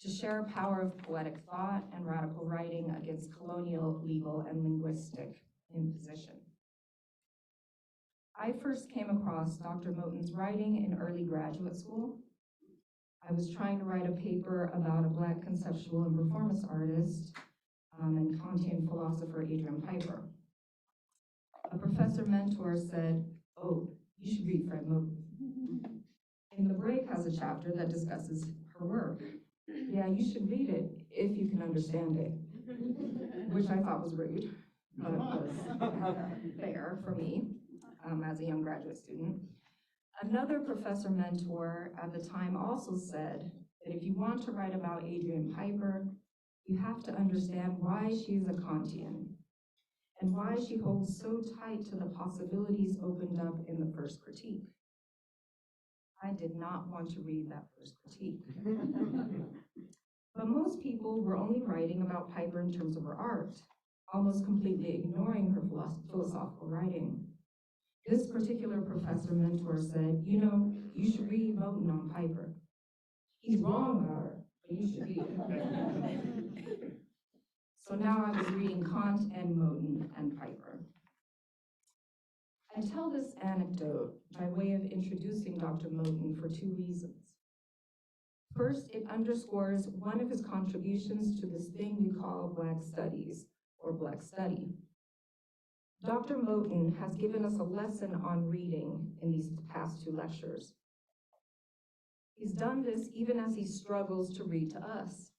to share power of poetic thought and radical writing against colonial, legal, and linguistic imposition. I first came across Dr. Moten's writing in early graduate school. I was trying to write a paper about a Black conceptual and performance artist and Kantian philosopher Adrian Piper. A professor mentor said, "Oh, you should read Fred Moten. In the break has a chapter that discusses her work. Yeah, you should read it if you can understand it," which I thought was rude, but was fair for me as a young graduate student. Another professor mentor at the time also said that if you want to write about Adrian Piper, you have to understand why she is a Kantian and why she holds so tight to the possibilities opened up in the first critique. I did not want to read that first critique. But most people were only writing about Piper in terms of her art, almost completely ignoring her philosophical writing. This particular professor mentor said, "You know, you should read Moten on Piper. He's wrong about her, but you should read it." So now I was reading Kant and Moten and Piper. I tell this anecdote by way of introducing Dr. Moten for two reasons. First, it underscores one of his contributions to this thing we call Black studies, or Black study. Dr. Moten has given us a lesson on reading in these past two lectures. He's done this even as he struggles to read to us.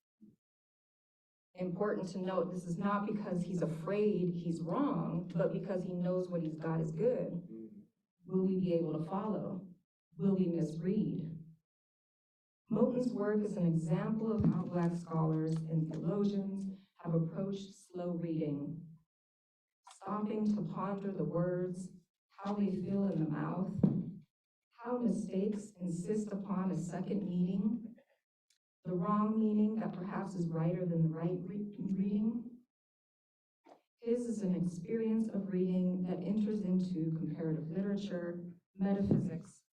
Important to note, this is not because he's afraid he's wrong, but because he knows what he's got is good. Will we be able to follow? Will we misread? Moten's work is an example of how Black scholars and theologians have approached slow reading, stopping to ponder the words, how they feel in the mouth, how mistakes insist upon a second meaning, the wrong meaning that perhaps is righter than the right reading. His is an experience of reading that enters into comparative literature, metaphysics,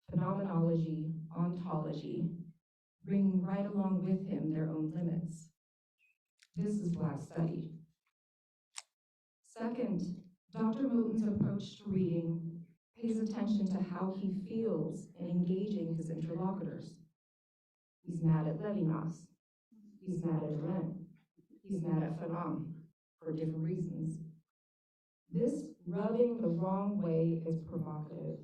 phenomenology, ontology, bringing right along with him their own limits. This is Black study. Second, Dr. Moten's approach to reading pays attention to how he feels in engaging his interlocutors. He's mad at Levinas. He's mad at Arendt. He's mad at Fanon for different reasons. This rubbing the wrong way is provocative.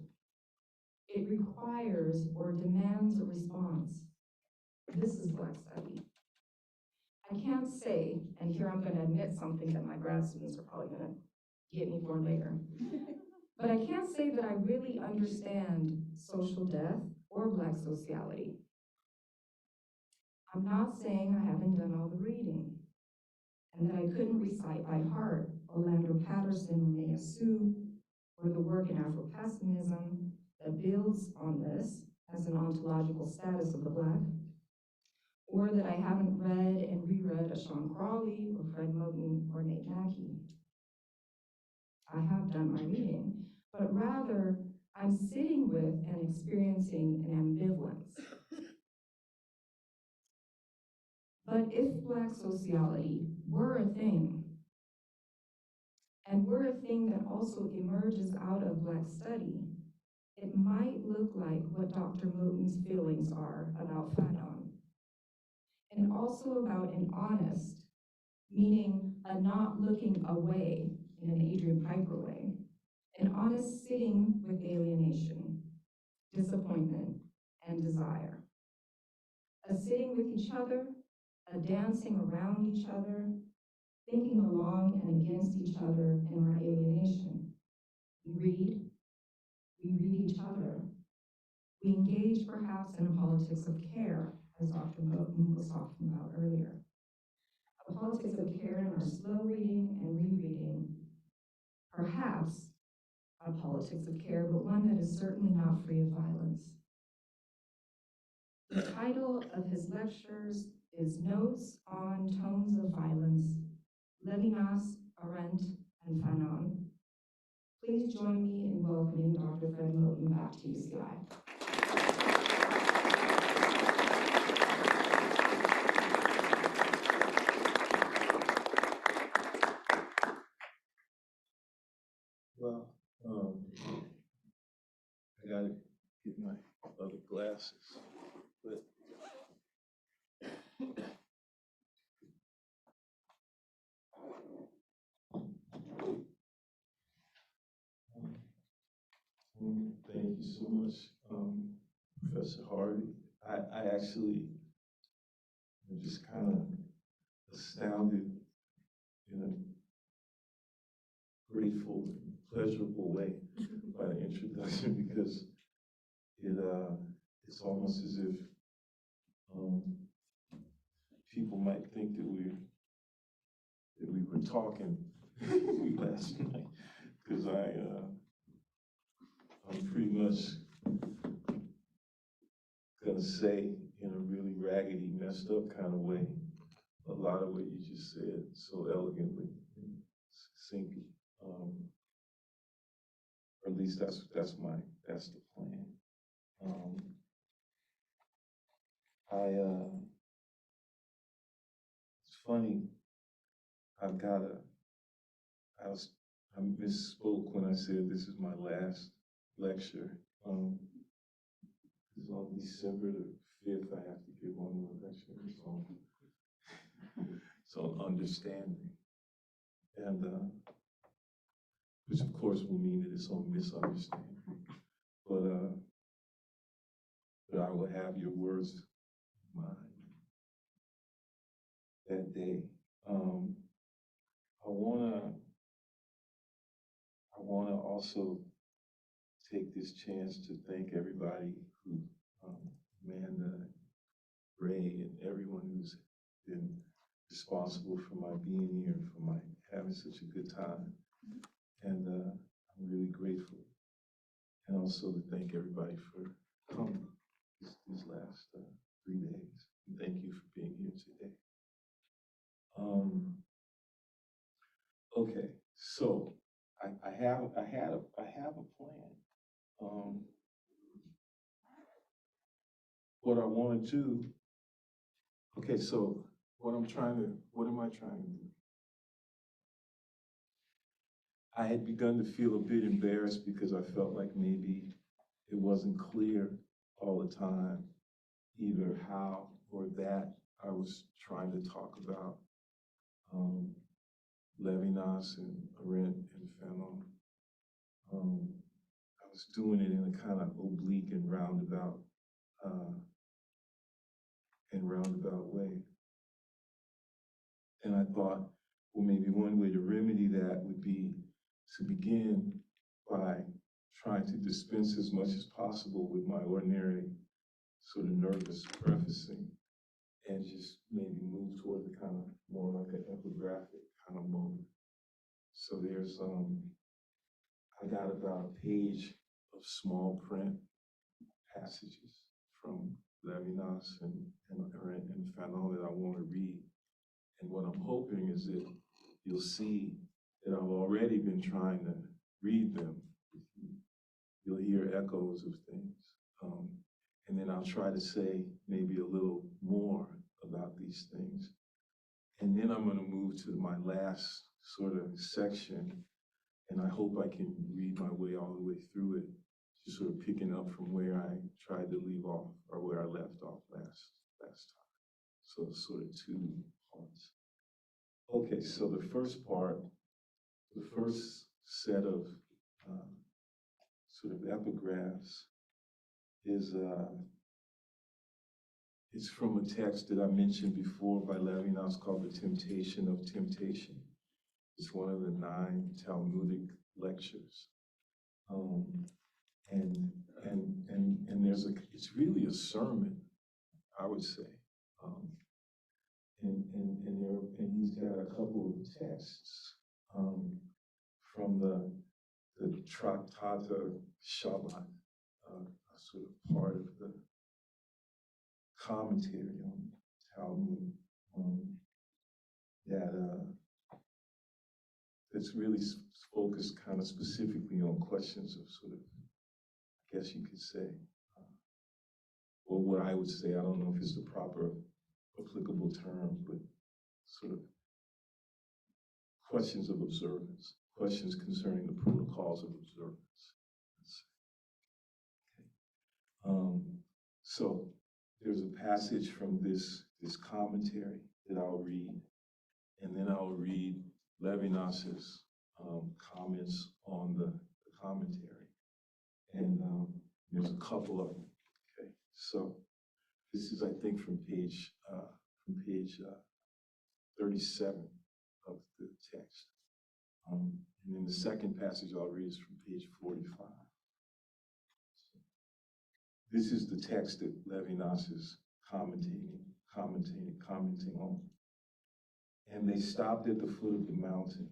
It requires or demands a response. This is Black study. I can't say, and here I'm going to admit something that my grad students are probably going to get me for later, but I can't say that I really understand social death or Black sociality. I'm not saying I haven't done all the reading and that I couldn't recite by heart Orlando Patterson or Maya Sue or the work in Afro-pessimism that builds on this as an ontological status of the Black, or that I haven't read and reread a Sean Crawley or Fred Moten or Nate Mackey. I have done my reading, but rather I'm sitting with and experiencing an ambivalence. But if Black sociality were a thing, and were a thing that also emerges out of Black study, it might look like what Dr. Moten's feelings are about Fanon, and also about an honest, meaning a not looking away in an Adrian Piper way, an honest sitting with alienation, disappointment, and desire. A sitting with each other, a dancing around each other, thinking along and against each other in our alienation. We read each other. We engage perhaps in a politics of care, as Dr. Moten was talking about earlier. A politics of care in our slow reading and rereading. Perhaps a politics of care, but one that is certainly not free of violence. The title of his lectures is Notes on Tones of Violence, Levinas, Arendt, and Fanon. Please join me in welcoming Dr. Fred Moten back to UCI. glasses. But thank you so much, Professor Harvey. I actually am just kind of astounded in a grateful, pleasurable way by the introduction, because it's almost as if people might think that we were talking last night, because I'm pretty much gonna say in a really raggedy, messed up kind of way a lot of what you just said so elegantly and succinctly. Or at least that's the plan. It's funny. I misspoke when I said this is my last lecture. It's on December the 5th. I have to give one more lecture. It's on understanding, and which of course will mean that it's on misunderstanding. But I will have your words in mind that day. I wanna also take this chance to thank everybody who, Amanda, Ray, and everyone who's been responsible for my being here, for my having such a good time. And I'm really grateful. And also to thank everybody for coming these last 3 days. And thank you for being here today. Okay, so I have a plan. What I want to do. Okay, so what am I trying to do? I had begun to feel a bit embarrassed because I felt like maybe it wasn't clear all the time either how or that I was trying to talk about Levinas and Arendt and Fanon. I was doing it in a kind of oblique and roundabout way. And I thought, well, maybe one way to remedy that would be to begin by trying to dispense as much as possible with my ordinary sort of nervous prefacing and just maybe move toward the kind of more like an epigraphic kind of mode. So there's, I got about a page of small print passages from Levinas and Arendt and Fanon that I want to read. And what I'm hoping is that you'll see that I've already been trying to read them. You'll hear echoes of things. And then I'll try to say maybe a little more about these things. And then I'm going to move to my last sort of section, and I hope I can read my way all the way through it, just sort of picking up from where I tried to leave off, or where I left off last time. So it's sort of 2 parts. Okay, so the first set of sort of epigraphs is it's from a text that I mentioned before by Levinas called The Temptation of Temptation. It's one of the 9 Talmudic lectures. And it's really a sermon, I would say. And he's got a couple of texts from the Tractata Shabbat, sort of part of the commentary on Talmud, that's really focused kind of specifically on questions of sort of, I guess you could say, or what I would say, I don't know if it's the proper applicable term, but sort of questions of observance, questions concerning the protocols of observance. So there's a passage from this commentary that I'll read, and then I'll read Levinas's comments on the commentary. And there's a couple of them. Okay, so this is, I think, from page 37 of the text. And then the second passage I'll read is from page 45. So this is the text that Levinas is commenting on. And they stopped at the foot of the mountain.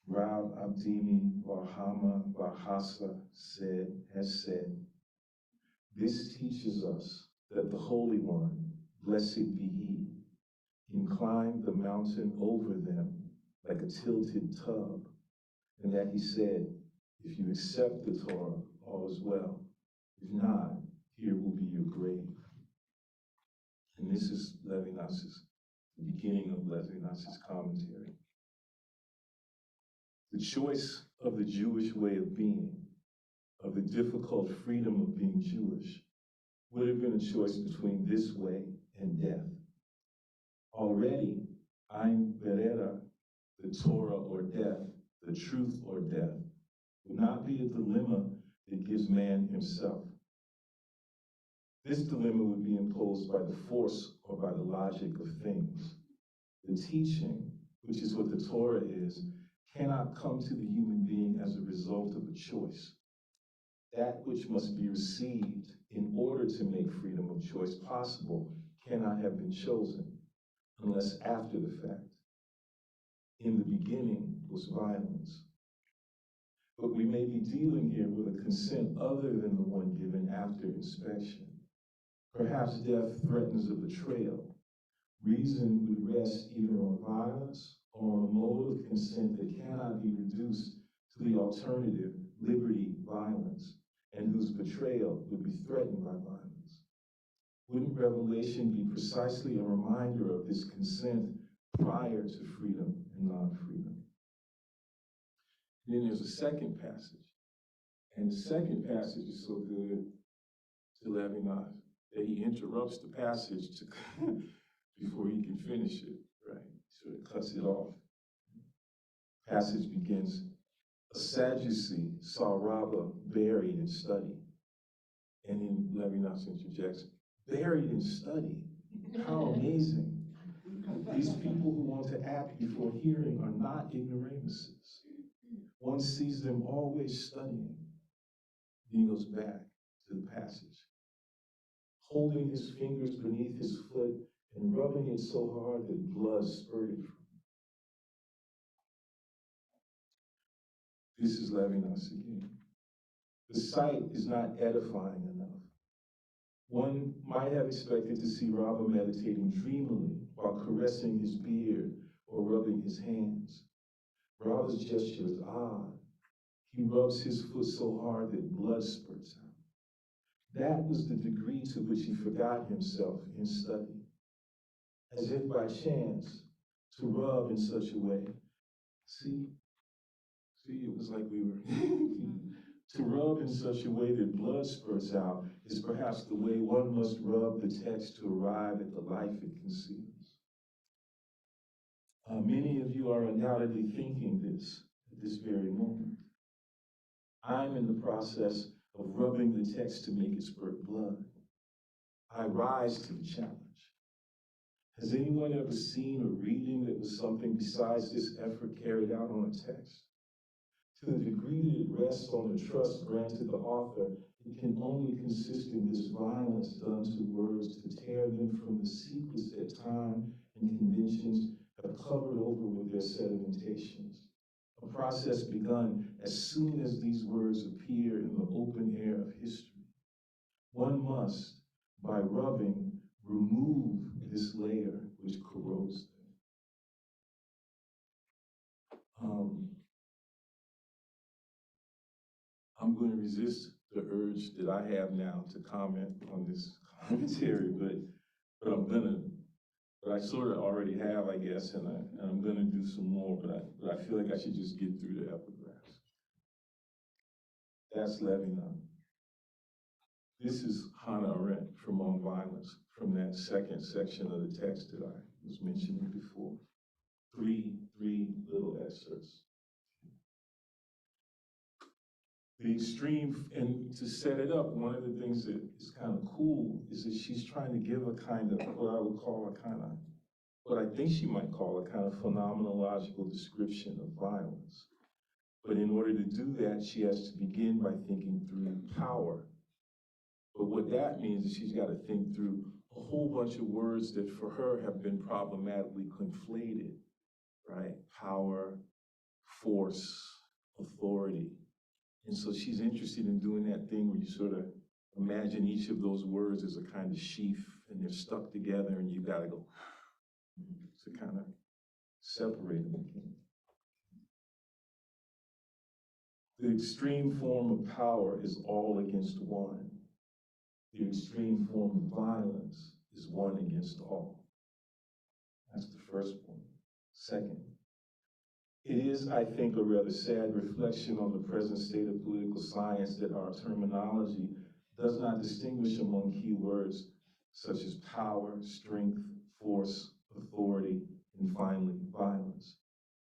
Rab Abdimi Barhama Barhasa has said, this teaches us that the Holy One, blessed be He, inclined the mountain over them like a tilted tub, and that He said, if you accept the Torah, all is well. If not, here will be your grave. And this is the beginning of Levinas's commentary. The choice of the Jewish way of being, of the difficult freedom of being Jewish, would have been a choice between this way and death. Already, Ein Berera, the Torah or death, the truth or death, would not be a dilemma that gives man himself. This dilemma would be imposed by the force or by the logic of things. The teaching, which is what the Torah is, cannot come to the human being as a result of a choice. That which must be received in order to make freedom of choice possible cannot have been chosen unless after the fact. In the beginning was violence. But we may be dealing here with a consent other than the one given after inspection. Perhaps death threatens a betrayal. Reason would rest either on violence or on a mode of consent that cannot be reduced to the alternative, liberty, violence, and whose betrayal would be threatened by violence. Wouldn't Revelation be precisely a reminder of this consent prior to freedom and non-freedom? Then there's a second passage, and the second passage is so good to Levinas that he interrupts the passage before he can finish it, right? So it cuts it off. Passage begins, a Sadducee saw Rabbah buried in study. And then Levinas interjects, buried in study? How amazing. These people who want to act before hearing are not ignoramuses. One sees them always studying. Then he goes back to the passage. Holding his fingers beneath his foot and rubbing it so hard that blood spurted from him. This is Levinas again. The sight is not edifying enough. One might have expected to see Rabbah meditating dreamily while caressing his beard or rubbing his hands. Rabbah's gesture is odd. He rubs his foot so hard that blood spurts out. That was the degree to which he forgot himself in study. As if by chance, to rub in such a way. See, it was like we were. To rub in such a way that blood spurts out is perhaps the way one must rub the text to arrive at the life it conceals. Many of you are undoubtedly thinking this at this very moment. I'm in the process of rubbing the text to make it spurt blood. I rise to the challenge. Has anyone ever seen a reading that was something besides this effort carried out on a text? To the degree that it rests on the trust granted the author, it can only consist in this violence done to words to tear them from the secrets that time and conventions have covered over with their sedimentations. A process begun as soon as these words appear in the open air of history. One must, by rubbing, remove this layer which corrodes them. I'm going to resist the urge that I have now to comment on this commentary, but I'm gonna. But I sort of already have, I guess, and I'm gonna do some more. But I feel like I should just get through the epigraphs. That's Levinas. This is Hannah Arendt from On Violence, from that second section of the text that I was mentioning before. Three little excerpts. The extreme, and to set it up, one of the things that is kind of cool is that she's trying to give a kind of, what I would call a kind of, what I think she might call a kind of phenomenological description of violence. But in order to do that, she has to begin by thinking through power. But what that means is she's got to think through a whole bunch of words that for her have been problematically conflated, right? Power, force, authority. And so she's interested in doing that thing where you sort of imagine each of those words as a kind of sheath and they're stuck together and you gotta go to kind of separate them again. The extreme form of power is all against one. The extreme form of violence is one against all. That's the first point. Second, it is, I think, a rather sad reflection on the present state of political science that our terminology does not distinguish among key words such as power, strength, force, authority, and finally, violence,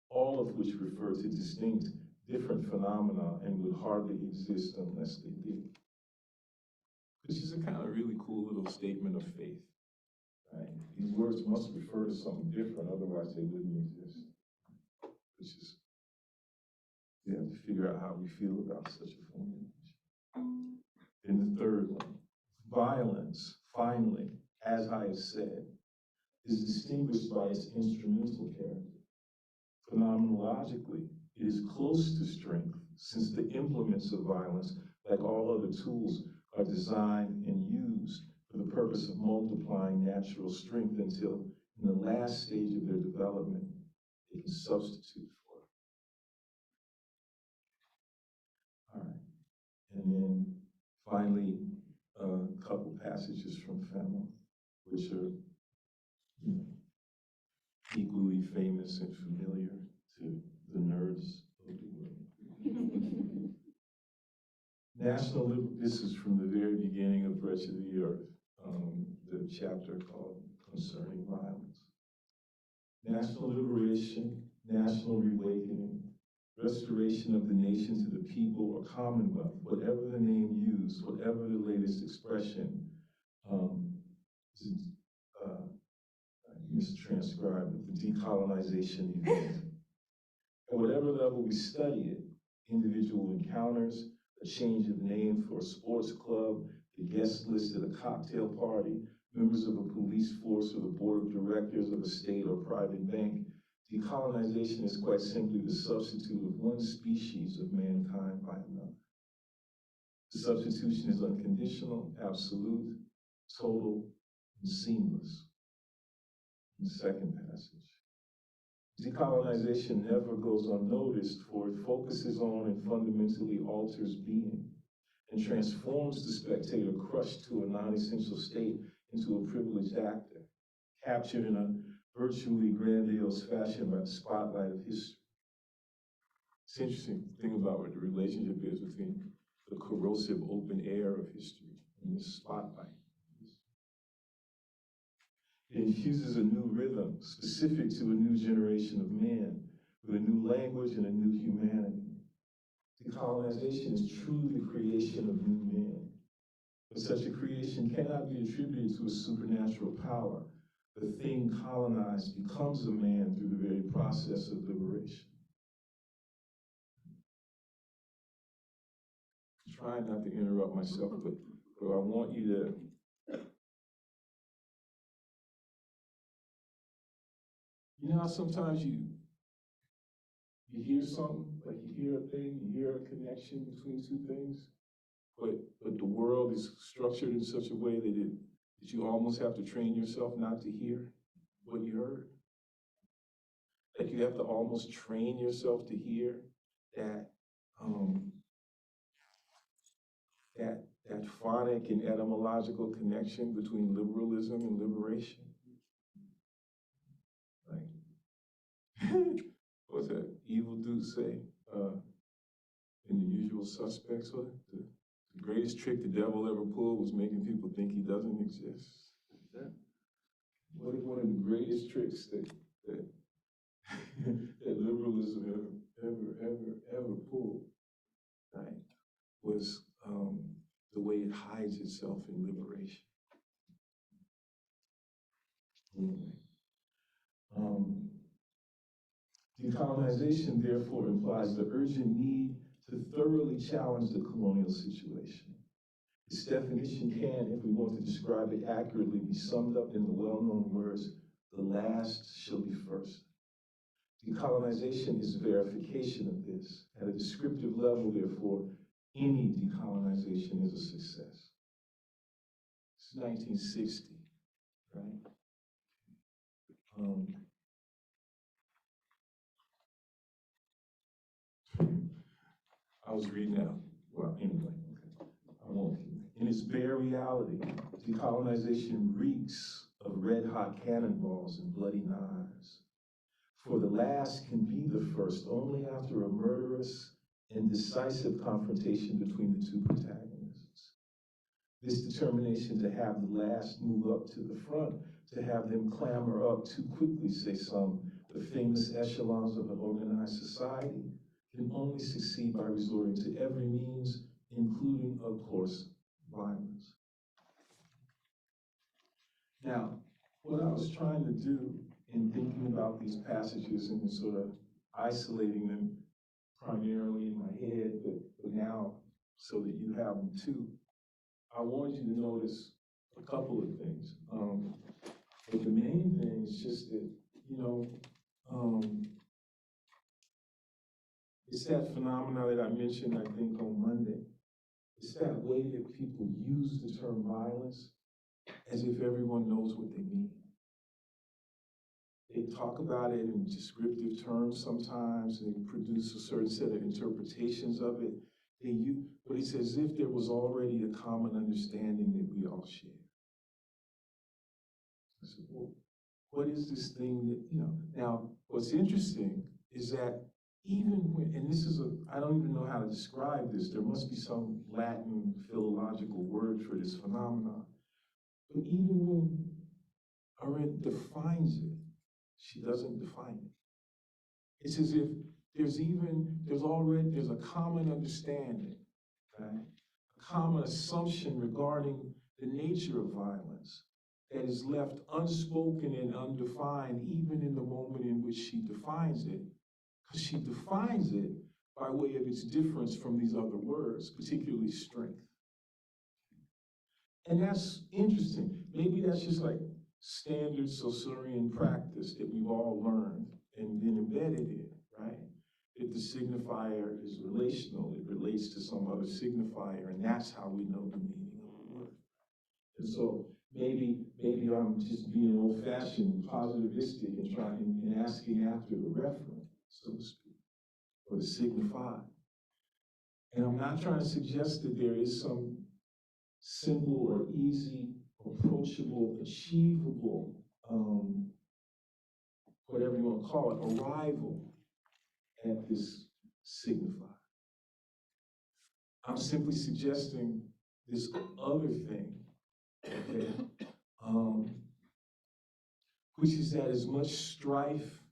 all of which refer to distinct, different phenomena and would hardly exist unless they did. Which is a kind of really cool little statement of faith, right? These words must refer to something different, otherwise they wouldn't exist. Which is, we have to figure out how we feel about such a formulation. And the third one, violence, finally, as I have said, is distinguished by its instrumental character. Phenomenologically, it is close to strength, since the implements of violence, like all other tools, are designed and used for the purpose of multiplying natural strength until, in the last stage of their development, they can substitute for it. All right. And then finally, a couple passages from Fanon, which are equally famous and familiar to the nerds of the world. This is from the very beginning of Wretched of the Earth, the chapter called Concerning Violence. National liberation, national reawakening, restoration of the nation to the people or commonwealth, whatever the name used, whatever the latest expression, mistranscribed, the decolonization event. At whatever level we study it, individual encounters, a change of name for a sports club, the guest list at a cocktail party, members of a police force or the board of directors of a state or private bank, decolonization is quite simply the substitute of one species of mankind by another. The substitution is unconditional, absolute, total, and seamless. In the second passage, decolonization never goes unnoticed, for it focuses on and fundamentally alters being and transforms the spectator crushed to a non-essential state into a privileged actor, captured in a virtually grandiose fashion by the spotlight of history. It's interesting to think about what the relationship is between the corrosive open air of history and the spotlight. It infuses a new rhythm specific to a new generation of men with a new language and a new humanity. Decolonization is truly the creation of new men. But such a creation cannot be attributed to a supernatural power. The thing colonized becomes a man through the very process of liberation. I'm trying not to interrupt myself, but I want you to you know how sometimes you hear something, like you hear a thing, you hear a connection between two things, but the world is structured in such a way that you almost have to train yourself not to hear what you heard. Like you have to almost train yourself to hear that that phonic and etymological connection between liberalism and liberation. Like, what's that evil dude say in The Usual Suspects? What? The greatest trick the devil ever pulled was making people think he doesn't exist. One of the greatest tricks that that liberalism ever pulled, right, was the way it hides itself in liberation. Anyway, decolonization therefore implies the urgent need to thoroughly challenge the colonial situation. Its definition can, if we want to describe it accurately, be summed up in the well-known words, "The last shall be first." Decolonization is verification of this. At a descriptive level, therefore, any decolonization is a success. It's 1960, right? I was reading that. Well, anyway, okay. I won't. In its bare reality, decolonization reeks of red-hot cannonballs and bloody knives. For the last can be the first only after a murderous and decisive confrontation between the two protagonists. This determination to have the last move up to the front, to have them clamber up too quickly, say some, the famous echelons of an organized society, can only succeed by resorting to every means, including, of course, violence. Now, what I was trying to do in thinking about these passages and sort of isolating them primarily in my head, but now so that you have them too, I wanted you to notice a couple of things. But the main thing is just that, it's that phenomena that I mentioned, I think, on Monday. It's that way that people use the term violence as if everyone knows what they mean. They talk about it in descriptive terms sometimes, they produce a certain set of interpretations of it. But it's as if there was already a common understanding that we all share. I said, well, what is this thing that, Now, what's interesting is that even when, and this is I don't even know how to describe this, there must be some Latin philological word for this phenomenon. But even when Arendt defines it, she doesn't define it. It's as if there's a common understanding, right? A common assumption regarding the nature of violence that is left unspoken and undefined even in the moment in which she defines it, because she defines it by way of its difference from these other words, particularly strength. And that's interesting. Maybe that's just like standard Saussurean practice that we've all learned and been embedded in, right? That the signifier is relational, it relates to some other signifier, and that's how we know the meaning of the word. And so maybe I'm just being old-fashioned, positivistic, and trying and asking after the referent, so to speak, or the signified. And I'm not trying to suggest that there is some simple or easy, approachable, achievable, whatever you want to call it, arrival at this signifier. I'm simply suggesting this other thing, okay, which is that as much strife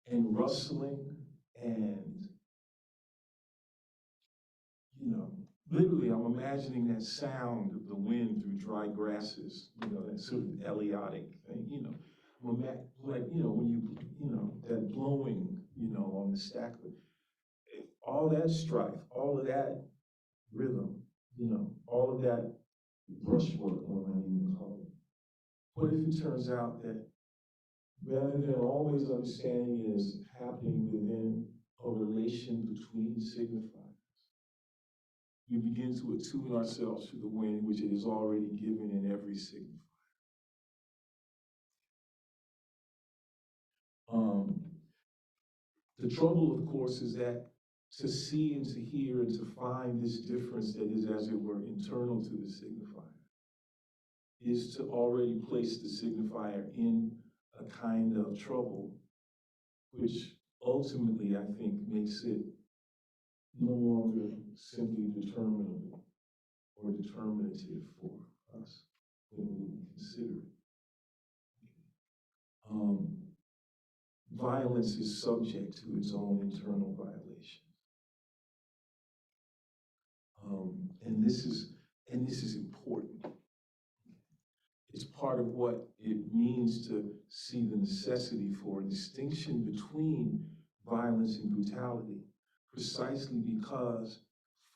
and rustling and, literally I'm imagining that sound of the wind through dry grasses, that sort of Eliotic thing, when that blowing, on the stack of all that strife, all of that rhythm, all of that brushwork, what I even call it. What if it turns out that rather than always understanding it as happening within a relation between signifiers, we begin to attune ourselves to the wind which it is already given in every signifier. The trouble, of course, is that to see and to hear and to find this difference that is, as it were, internal to the signifier, is to already place the signifier in a kind of trouble, which ultimately, I think, makes it no longer simply determinable. or determinative for us when we consider it. Violence is subject to its own internal violations. And this is important. It's part of what it means to see the necessity for a distinction between violence and brutality, precisely because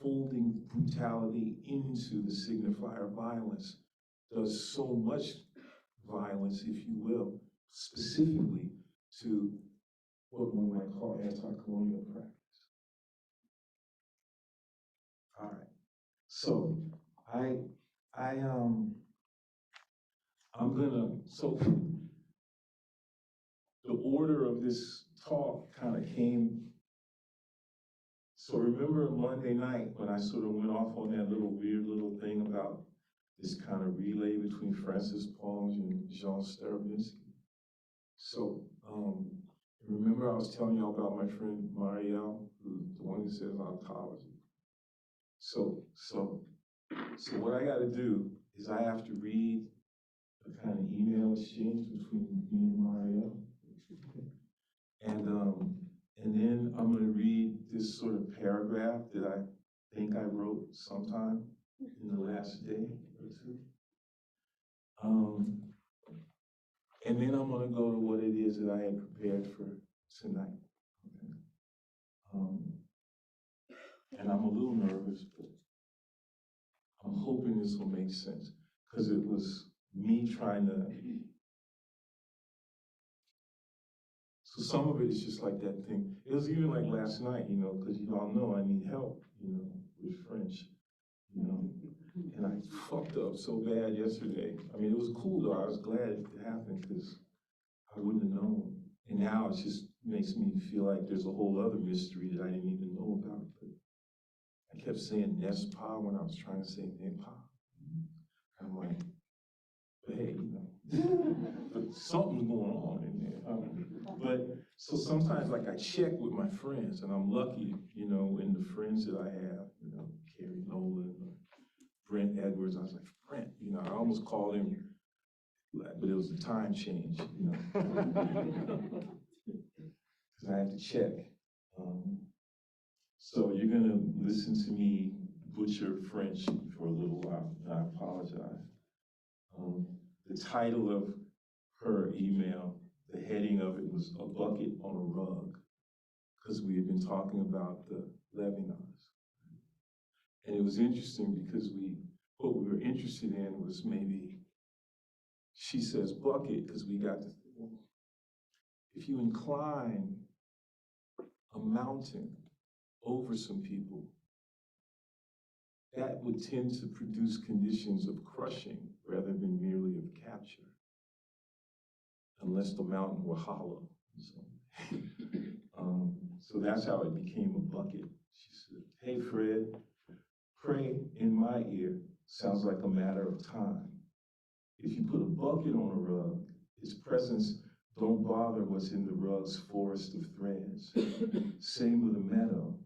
folding brutality into the signifier violence does so much violence, if you will, specifically to what one might call anti-colonial practice. All right. So so the order of this talk kind of came. So remember Monday night when I sort of went off on that weird little thing about this kind of relay between Francis Ponge and Jean Stravinsky? So remember I was telling y'all about my friend Marielle, who's the one who says ontology. So what I got to do is I have to read a kind of email exchange between me and Marielle. And then I'm going to read this sort of paragraph that I think I wrote sometime in the last day or two. And then I'm going to go to what it is that I had prepared for tonight. Okay. And I'm a little nervous, but I'm hoping this will make sense, because it was me trying to. So some of it is just like that thing. It was even like last night, because you all know I need help, with French, And I fucked up so bad yesterday. I mean, it was cool though. I was glad it happened because I wouldn't have known. And now it just makes me feel like there's a whole other mystery that I didn't even know about. But I kept saying Nespa when I was trying to say Nepa. I'm like, but hey, but something's going on in there. But so sometimes, like, I check with my friends, and I'm lucky, in the friends that I have, Carrie Nolan, or Brent Edwards. I was like, Brent, I almost called him, but it was a time change, because I had to check. So you're gonna listen to me butcher French for a little while, and I apologize. The title of her email, the heading of it was "A Bucket on a Rug," because we had been talking about the Levinas. And it was interesting because what we were interested in was maybe, she says bucket, because we got to think, if you incline a mountain over some people, that would tend to produce conditions of crushing rather than merely of capture, unless the mountain were hollow. So that's how it became a bucket. She said, hey Fred, pray in my ear sounds like a matter of time. If you put a bucket on a rug, its presence don't bother what's in the rug's forest of threads. Same with a meadow.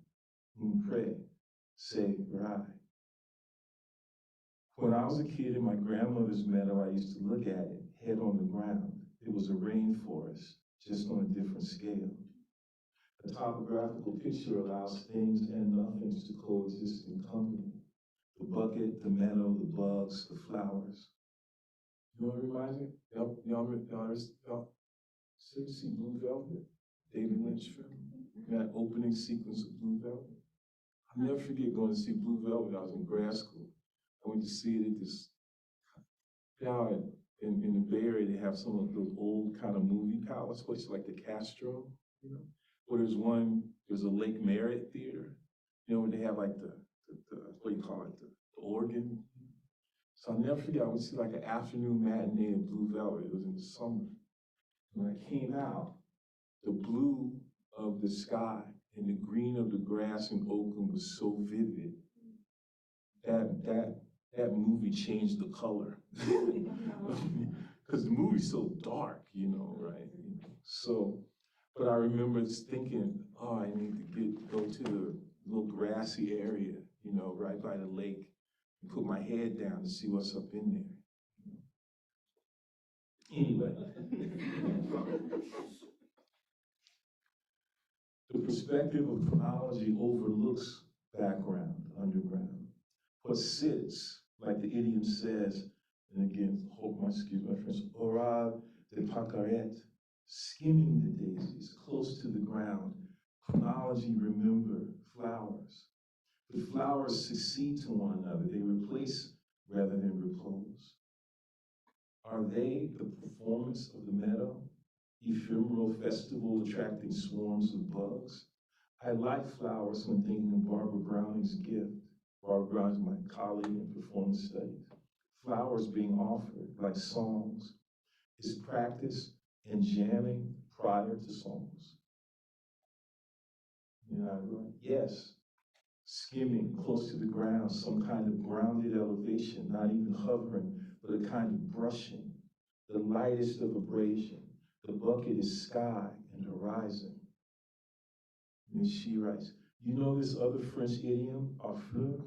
Pray, say Riot. When I was a kid in my grandmother's meadow, I used to look at it, head on the ground. It was a rainforest, just on a different scale. A topographical picture allows things and nothings to coexist in company. The bucket, the meadow, the bugs, the flowers. You know what it reminds me? Y'all see Blue Velvet? David Lynch film? That opening sequence of Blue Velvet? I'll never forget going to see Blue Velvet. I was in grad school. I went to see it at this, down in the Bay Area, they have some of those old kind of movie palace places like the Castro, where there's a Lake Merritt theater, where they have like the what do you call it, the organ. So I'll never forget, I went to see like an afternoon matinee of Blue Velvet. It was in the summer. When I came out, the blue of the sky and the green of the grass in Oakland was so vivid that movie changed the color. Because the movie's so dark, right? So, but I remember thinking, oh, I need to go to the little grassy area, right by the lake, put my head down to see what's up in there. Anyway, the perspective of chronology overlooks background, underground. What sits, like the idiom says, and again, excuse my French, oral de pacarette, skimming the daisies, close to the ground. Chronology, remember, flowers. But flowers succeed to one another. They replace rather than repose. Are they the performance of the meadow? Ephemeral festival attracting swarms of bugs? I like flowers when thinking of Barbara Browning's gift. Barbara Brown is my colleague in performance studies. Flowers being offered, like songs, is practice and jamming prior to songs. You know, I wrote, yes, skimming close to the ground, some kind of grounded elevation, not even hovering, but a kind of brushing, the lightest of abrasion. The bucket is sky and horizon. And she writes, you know this other French idiom, à fleur,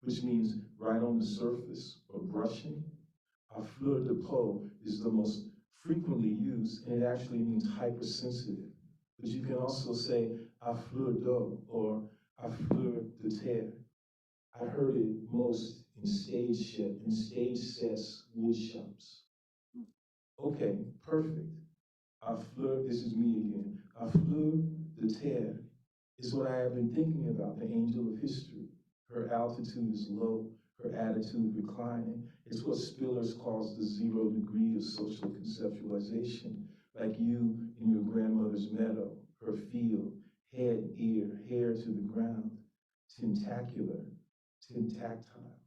which means right on the surface or brushing? À fleur de peau is the most frequently used, and it actually means hypersensitive. But you can also say à fleur d'eau or à fleur de terre. I heard it most in stage sets, wood shops. Okay, perfect. À fleur, this is me again. À fleur de terre is what I have been thinking about, the angel of history. Her altitude is low, her attitude reclining. It's what Spillers calls the 0 degree of social conceptualization, like you in your grandmother's meadow, her field, head, ear, hair to the ground, tentacular, tentactile.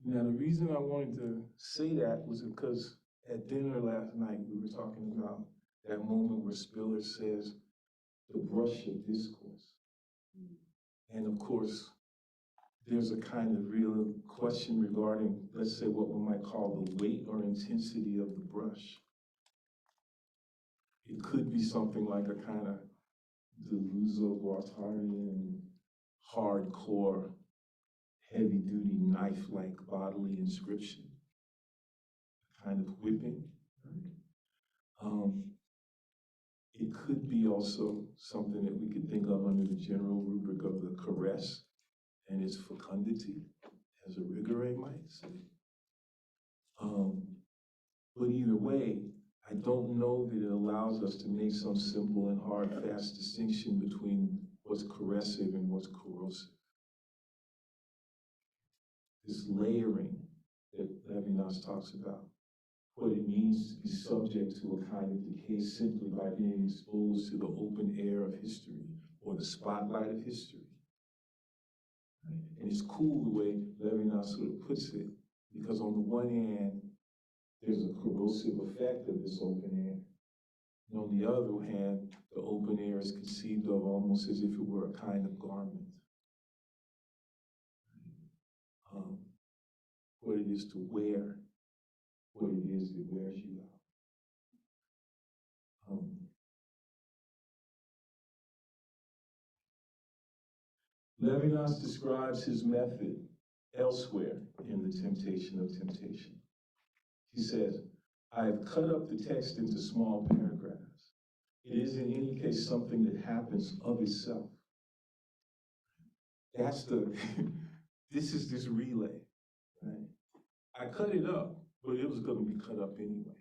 Now, the reason I wanted to say that was because at dinner last night, we were talking about that moment where Spiller says, the brush of discourse. And of course, there's a kind of real question regarding, let's say, what we might call the weight or intensity of the brush. It could be something like a kind of Deleuze-Guattarian, hardcore, heavy-duty knife-like bodily inscription, kind of whipping. It could be also something that we could think of under the general rubric of the caress and its fecundity, as a rigore might say. But either way, I don't know that it allows us to make some simple and hard, fast distinction between what's caressive and what's corrosive. This layering that Levinas talks about, what it means to be subject to a kind of decay simply by being exposed to the open air of history or the spotlight of history. Right? And it's cool the way Levinas sort of puts it, because on the one hand, there's a corrosive effect of this open air. And on the other hand, the open air is conceived of almost as if it were a kind of garment. What it is to wear, what it is that wears you out. Levinas describes his method elsewhere in The Temptation of Temptation. He says, I have cut up the text into small paragraphs. It is in any case something that happens of itself. That's the, this is this relay, right? I cut it up, but it was going to be cut up anyway.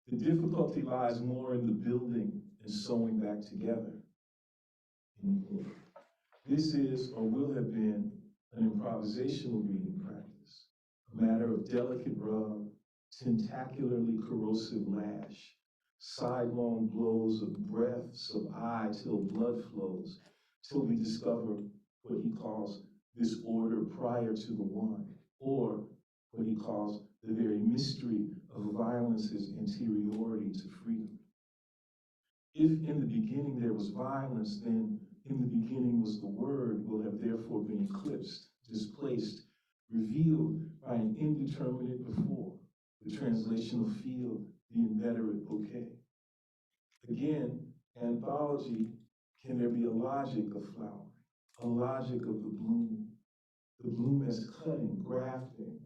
The difficulty lies more in the building and sewing back together. This is, or will have been, an improvisational reading practice, a matter of delicate rub, tentacularly corrosive lash, sidelong blows of breaths of eye till blood flows, till we discover what he calls this order prior to the one, or what he calls the very mystery of violence's anteriority to freedom. If in the beginning there was violence, then in the beginning was the word will have therefore been eclipsed, displaced, revealed by an indeterminate before, the translational field, the inveterate bouquet. Again, anthology, can there be a logic of flowering? a logic of the bloom as cutting, grafting,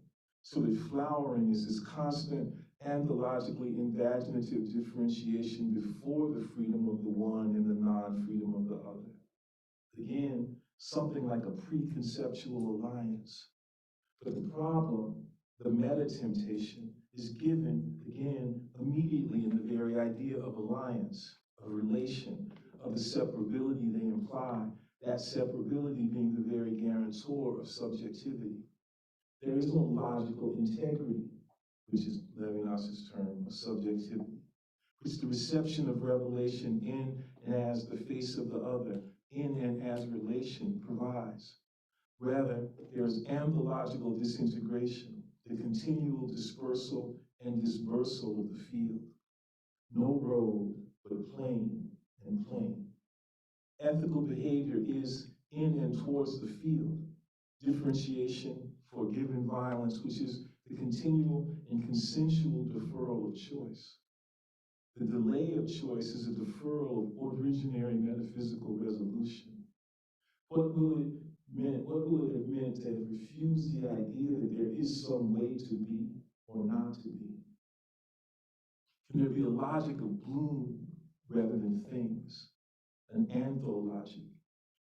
so that flowering is this constant anthologically invaginative differentiation before the freedom of the one and the non-freedom of the other. Again, something like a preconceptual alliance. But the problem, the meta-temptation, is given, again, immediately in the very idea of alliance, of relation, of the separability they imply, that separability being the very guarantor of subjectivity. There is no logical integrity, which is Levinas's term of subjectivity, which the reception of revelation in and as the face of the other, in and as relation provides. Rather, there is anthological disintegration, the continual dispersal and dispersal of the field. No road, but plain and plain. Ethical behavior is in and towards the field. Differentiation, forgiven violence, which is the continual and consensual deferral of choice. The delay of choice is a deferral of originary metaphysical resolution. What will it have meant to have refused the idea that there is some way to be or not to be? Can there be a logic of bloom rather than things, an anthologic?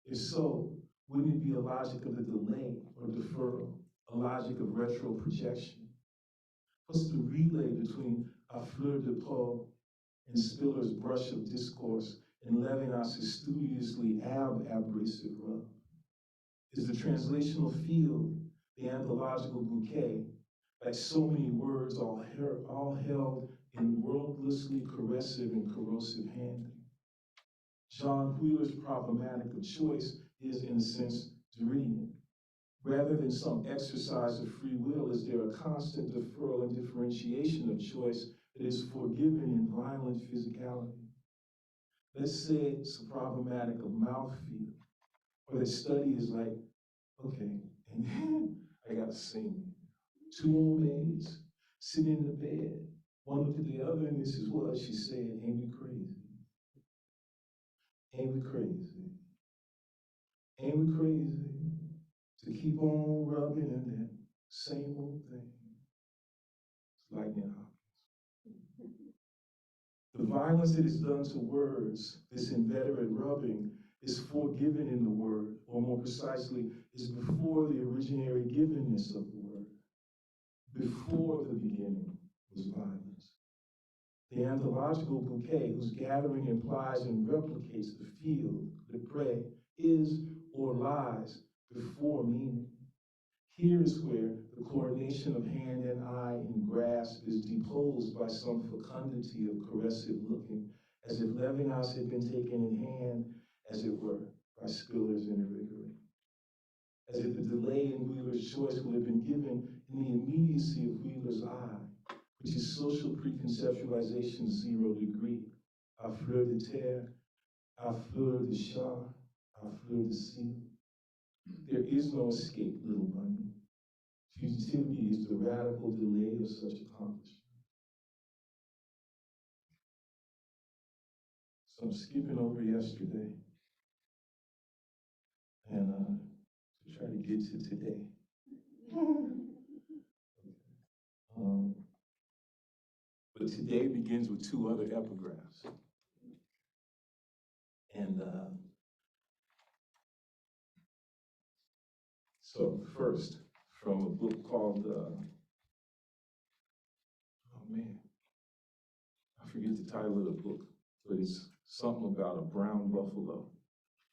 If so, wouldn't it be a logic of the delay or deferral, a logic of retro projection? What's the relay between a fleur de peau and Spiller's brush of discourse and Levinas's studiously abrasive rub? Is the translational field, the anthological bouquet, like so many words all held in worldlessly caressive and corrosive handing? John Wheeler's problematic of choice is, in a sense, Derridian. Rather than some exercise of free will, is there a constant deferral and differentiation of choice that is forgiven in violent physicality? Let's say it's problematic of mouthfeel, or that study is like, okay, and then I gotta sing. Two old maids sitting in the bed, one looked at the other, and this is what she said, ain't we crazy? Ain't we crazy? Ain't we crazy to keep on rubbing in that same old thing? It's lightning Hopkins. The violence that is done to words, this inveterate rubbing, is forgiven in the word, or more precisely, is before the originary givenness of the word. Before the beginning was violence. The anthological bouquet, whose gathering implies and replicates the field, the prey, is or lies before meaning. Here is where the coordination of hand and eye in grasp is deposed by some fecundity of caressive looking, as if Levinas had been taken in hand, as it were, by Spiller's inner-rigoring. As if the delay in Wheeler's choice would have been given in the immediacy of Wheeler's eye, which is social preconceptualization 0 degree, à fleur de terre, à fleur de char, à fleur de ciel. There is no escape, little bunny. Futility is the radical delay of such accomplishment. So I'm skipping over yesterday and to try to get to today. But today begins with two other epigraphs. And so first, from a book called, oh man, I forget the title of the book, but it's something about a brown buffalo.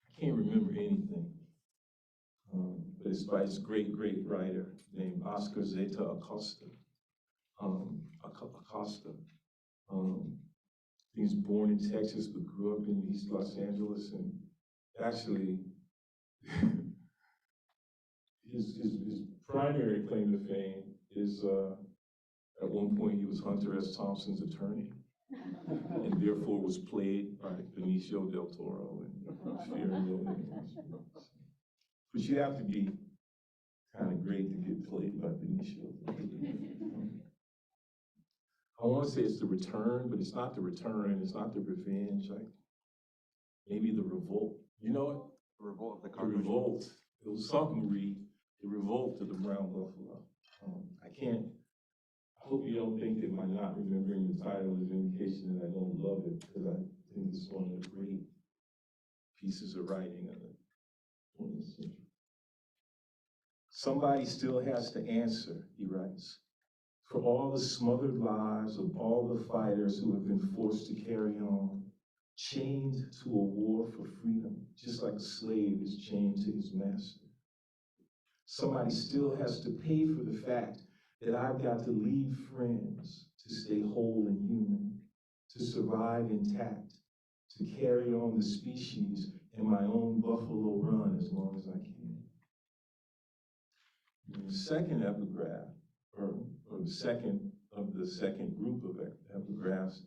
I can't remember anything. But it's by this great writer named Oscar Zeta Acosta. He was born in Texas, but grew up in East Los Angeles, and actually, his primary claim to fame is at one point he was Hunter S. Thompson's attorney, and therefore was played by Benicio del Toro and Fear and Loathing. But you have to be kind of great to get played by Benicio. I want to say it's the return, but it's not the return, it's not the revenge, like maybe the revolt. You know The revolt of the The Congo. revolt. It was something, Reed. The revolt of the brown buffalo. I hope you don't think that my not remembering the title is an indication that I don't love it, because I think it's one of the great pieces of writing of the 20th century. Somebody still has to answer, he writes, for all the smothered lives of all the fighters who have been forced to carry on, chained to a war for freedom, just like a slave is chained to his master. Somebody still has to pay for the fact that I've got to leave friends to stay whole and human, to survive intact, to carry on the species and my own buffalo run as long as I can. And the second epigraph, or the second of the second group of epigraphs,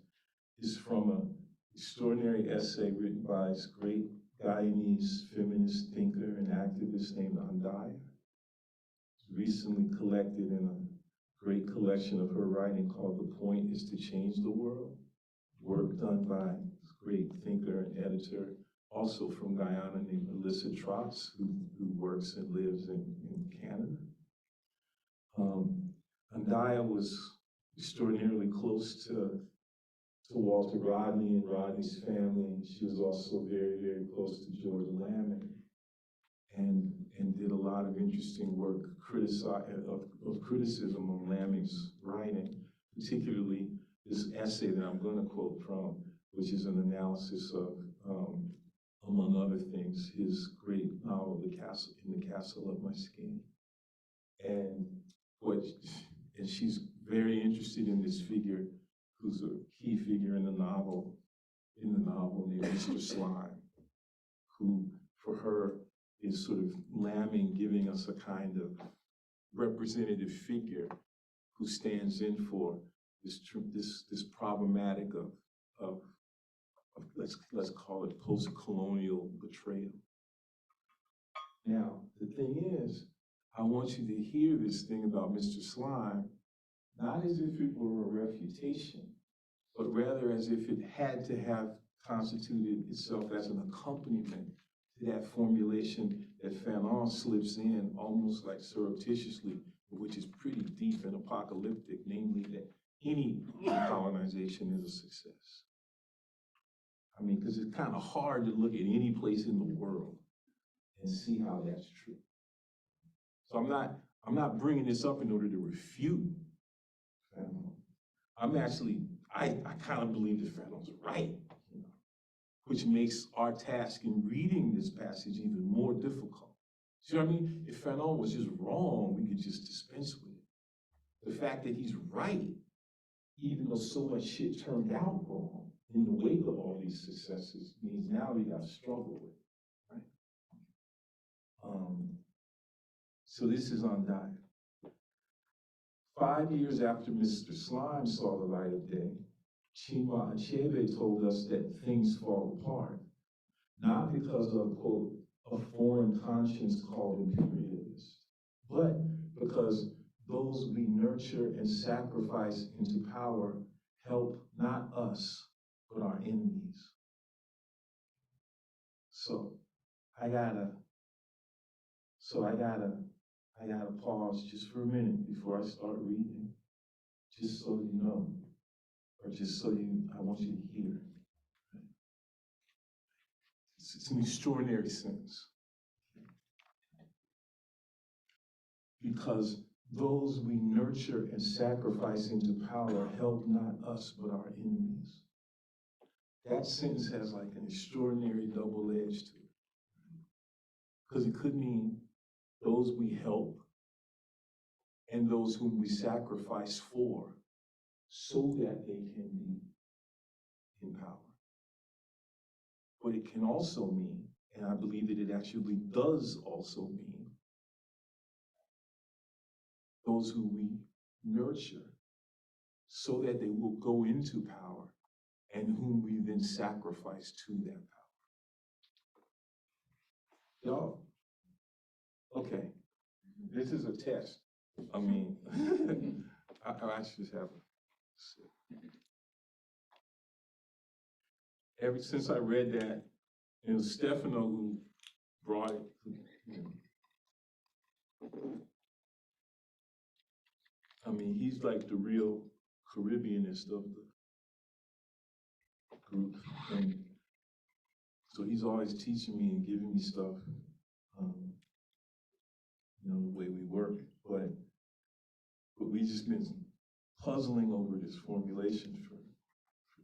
is from an extraordinary essay written by this great Guyanese feminist thinker and activist named Andaya. It's recently collected in a great collection of her writing called The Point is to Change the World, work done by this great thinker and editor, also from Guyana, named Melissa Trotz, who works and lives in Canada. Andaya was extraordinarily close to Walter Rodney and Rodney's family. She was also very, very close to George Lamond, and did a lot of interesting work of criticism of Lamond's writing, particularly this essay that I'm going to quote from, which is an analysis of, among other things, his great novel, In the Castle of My Skin. And she's very interested in this figure who's a key figure in the novel named Mr. Slime, who for her is sort of Lamming giving us a kind of representative figure who stands in for this problematic of let's call it post-colonial betrayal. Now, the thing is, I want you to hear this thing about Mr. Slime, not as if it were a refutation, but rather as if it had to have constituted itself as an accompaniment to that formulation that Fanon slips in almost like surreptitiously, which is pretty deep and apocalyptic, namely that any colonization is a success. I mean, because it's kind of hard to look at any place in the world and see how that's true. So I'm not bringing this up in order to refute Fanon. I kind of believe that Fanon's right, which makes our task in reading this passage even more difficult. See what I mean? If Fanon was just wrong, we could just dispense with it. The fact that he's right, even though so much shit turned out wrong in the wake of all these successes, means now we got to struggle with it, right? So this is on diet. 5 years after Mr. Slime saw the light of day, Chinua Achebe told us that things fall apart, not because of, quote, a foreign conscience called imperialist, but because those we nurture and sacrifice into power help not us, but our enemies. So I gotta pause just for a minute before I start reading, just so you know, or just so I want you to hear. It's an extraordinary sense. Because those we nurture and sacrifice into power help not us, but our enemies. That sentence has like an extraordinary double edge to it. Because it could mean those we help and those whom we sacrifice for so that they can be in power. But it can also mean, and I believe that it actually does also mean, those who we nurture so that they will go into power and whom we then sacrifice to that power. Y'all, okay, this is a test. I mean, I should have ever since I read that, Stefano, who brought it, you know. I mean, he's like the real Caribbeanist of the group. And so he's always teaching me and giving me stuff, you know, the way we work. But we just been puzzling over this formulation for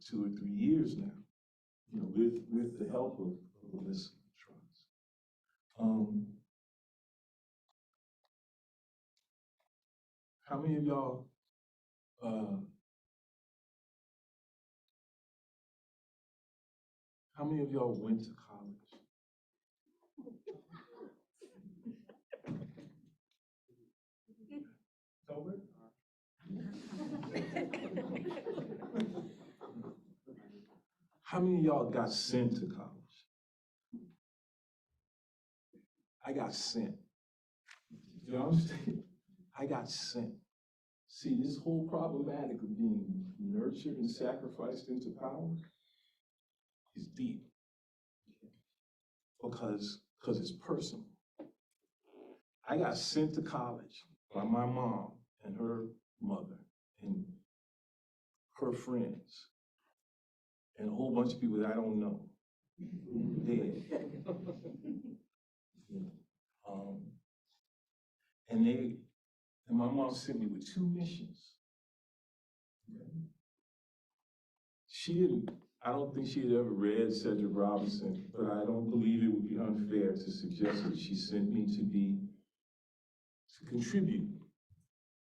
2 or 3 years now, you know, with the help of Alyssa Trust. How many of y'all went to college? Over? How many of y'all got sent to college? I got sent. You understand? I got sent. See, this whole problematic of being nurtured and sacrificed into power is deep. Because it's personal. I got sent to college by my mom and her mother and her friends and a whole bunch of people that I don't know. Dead. And my mom sent me with 2 missions. I don't think she had ever read Cedric Robinson, but I don't believe it would be unfair to suggest that she sent me to contribute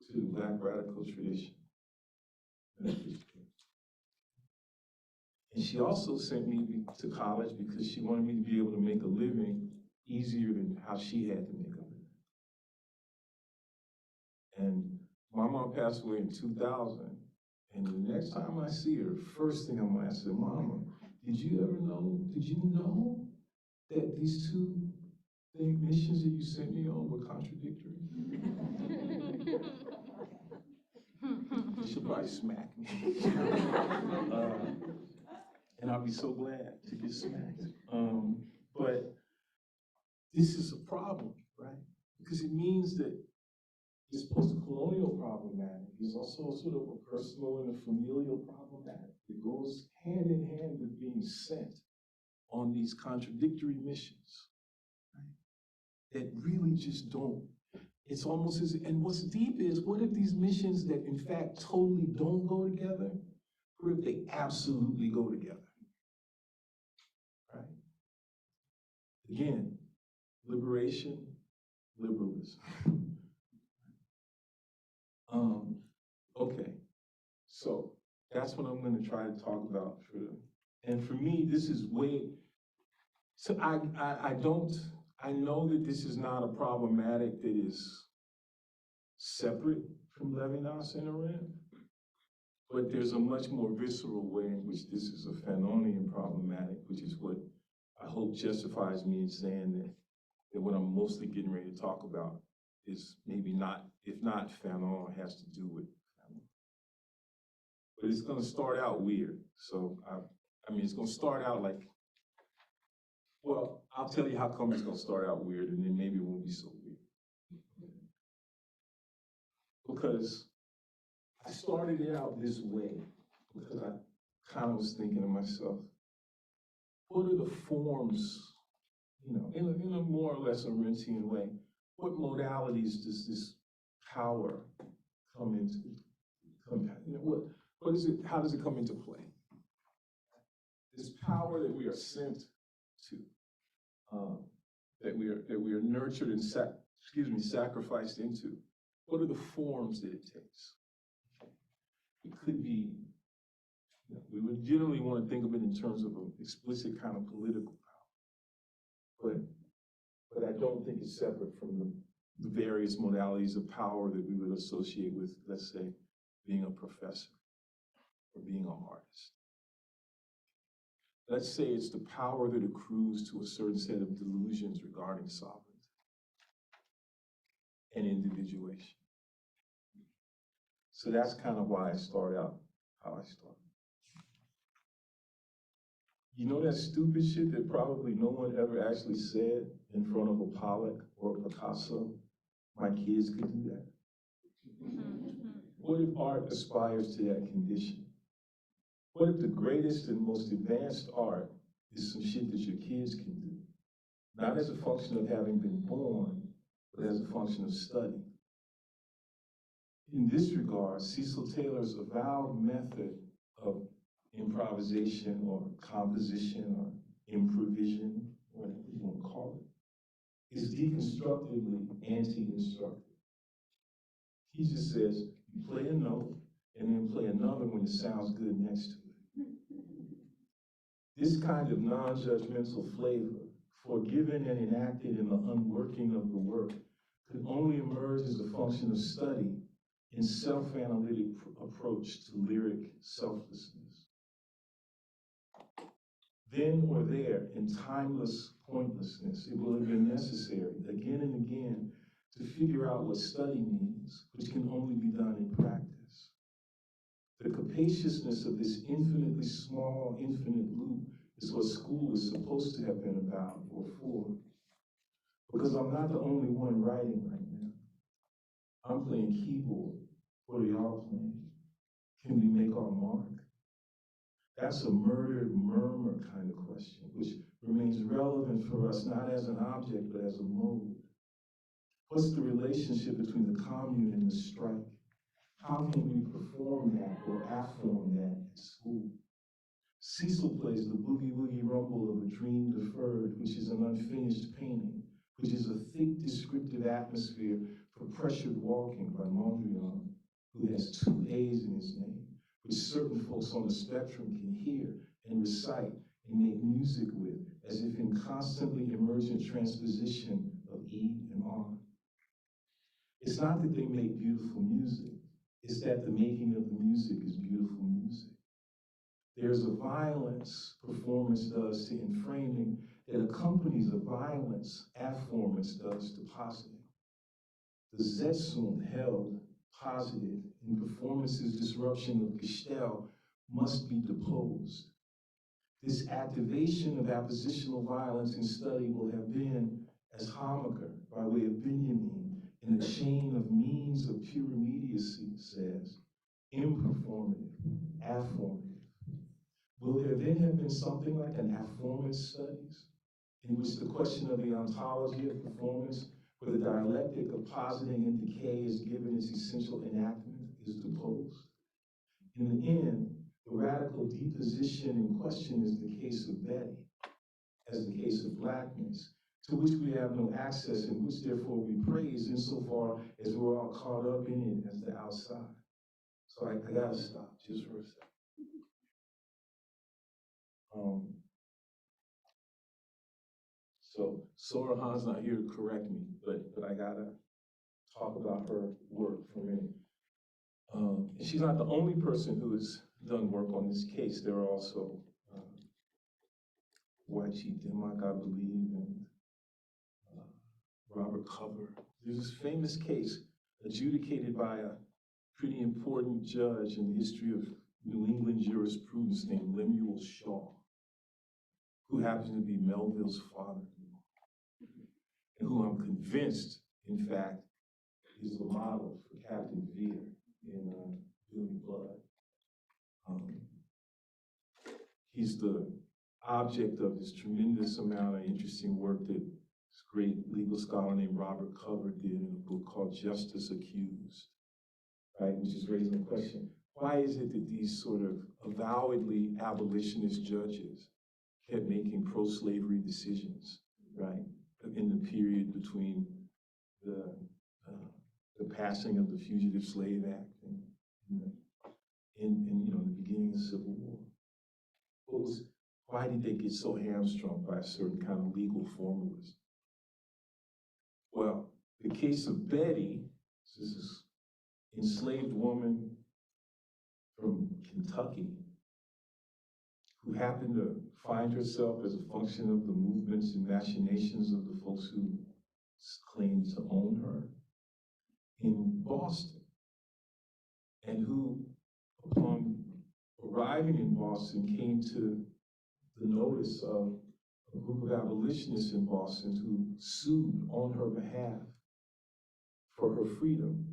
to the Black radical tradition. And she also sent me to college because she wanted me to be able to make a living easier than how she had to make a living. And my mom passed away in 2000, and the next time I see her, first thing I'm gonna ask her, Mama, did you know that these 2 missions that you sent me on were contradictory? She'll probably smack me. And I'll be so glad to get smacked. But this is a problem, right? Because it means that this post-colonial problematic is also sort of a personal and a familial problematic. It goes hand in hand with being sent on these contradictory missions, right? That really just don't. It's almost as, and what's deep is, what if these missions that in fact totally don't go together, or if they absolutely go together, right? Again, liberation, liberalism. Okay, so that's what I'm going to try to talk about and for me, this is so I know that this is not a problematic that is separate from Levinas and Arendt, but there's a much more visceral way in which this is a Fanonian problematic, which is what I hope justifies me in saying that what I'm mostly getting ready to talk about is maybe not, if not Fanon, has to do with Fanon. But it's going to start out weird. So, I mean, it's going to start out like, well, I'll tell you how come it's going to start out weird, and then maybe it won't be so weird. Because I started it out this way, because I kind of was thinking to myself, what are the forms, you know, in a more or less Arendtian way, what modalities does this power come into? You know, what is it? How does it come into play? This power that we are sent to, that we are nurtured and sacrificed into. What are the forms that it takes? It could be. You know, we would generally want to think of it in terms of an explicit kind of political power, but I don't think it's separate from the various modalities of power that we would associate with, let's say, being a professor or being an artist. Let's say it's the power that accrues to a certain set of delusions regarding sovereignty and individuation. So that's kind of why I start out how I start. You know that stupid shit that probably no one ever actually said in front of a Pollock or a Picasso? My kids could do that. What if art aspires to that condition? What if the greatest and most advanced art is some shit that your kids can do? Not as a function of having been born, but as a function of study. In this regard, Cecil Taylor's avowed method of improvisation or composition or improvision, whatever you want to call it, is deconstructively anti-instructive. He just says, you play a note and then play another one that sounds good next to it. This kind of non-judgmental flavor, forgiven and enacted in the unworking of the work, could only emerge as a function of study in self-analytic approach to lyric selflessness. Then or there, in timeless pointlessness, it will have been necessary, again and again, to figure out what study means, which can only be done in practice. The capaciousness of this infinitely small, infinite loop is what school is supposed to have been about or for. Because I'm not the only one writing right now. I'm playing keyboard. What are y'all playing? Can we make our mark? That's a murdered murmur kind of question, which remains relevant for us not as an object, but as a mode. What's the relationship between the commune and the strike? How can we perform that or afform that at school? Cecil plays the boogie-woogie rumble of a dream deferred, which is an unfinished painting, which is a thick descriptive atmosphere for pressured walking by Mondrian, who has 2 A's in his name, which certain folks on the spectrum can hear and recite and make music with, as if in constantly emergent transposition of E and R. It's not that they make beautiful music, it's that the making of the music is beautiful music. There's a violence performance does to enframing that accompanies a violence afformance does to positing. The Setzung held positive in performance's disruption of Gestell must be deposed. This activation of appositional violence in study will have been, as Hamaker, by way of Benjamin, in a chain of means of pure immediacy says, imperformative, afformative. Will there then have been something like an afformance studies, in which the question of the ontology of performance, where the dialectic of positing and decay is given its essential enactment, is deposed? In the end, the radical deposition in question is the case of Betty, as the case of blackness, to which we have no access and which therefore we praise insofar as we're all caught up in it as the outside. So I gotta stop just for a second. So Sora Han's not here to correct me, but I gotta talk about her work for a minute. She's not the only person who has done work on this case. There are also White Chief Denmark, I believe, and Robert Cover. There's this famous case adjudicated by a pretty important judge in the history of New England jurisprudence named Lemuel Shaw, who happens to be Melville's father, and who I'm convinced, in fact, is the model for Captain Vere in Billy Blood. He's the object of this tremendous amount of interesting work that this great legal scholar named Robert Cover did in a book called Justice Accused, right? Which is raising the question, why is it that these sort of avowedly abolitionist judges kept making pro-slavery decisions, right? In the period between the passing of the Fugitive Slave Act and the beginning of the Civil War. Why did they get so hamstrung by a certain kind of legal formalism? Well, the case of Betty, this is enslaved woman from Kentucky who happened to find herself as a function of the movements and machinations of the folks who claimed to own her in Boston, and who, upon arriving in Boston, came to the notice of a group of abolitionists in Boston who sued on her behalf for her freedom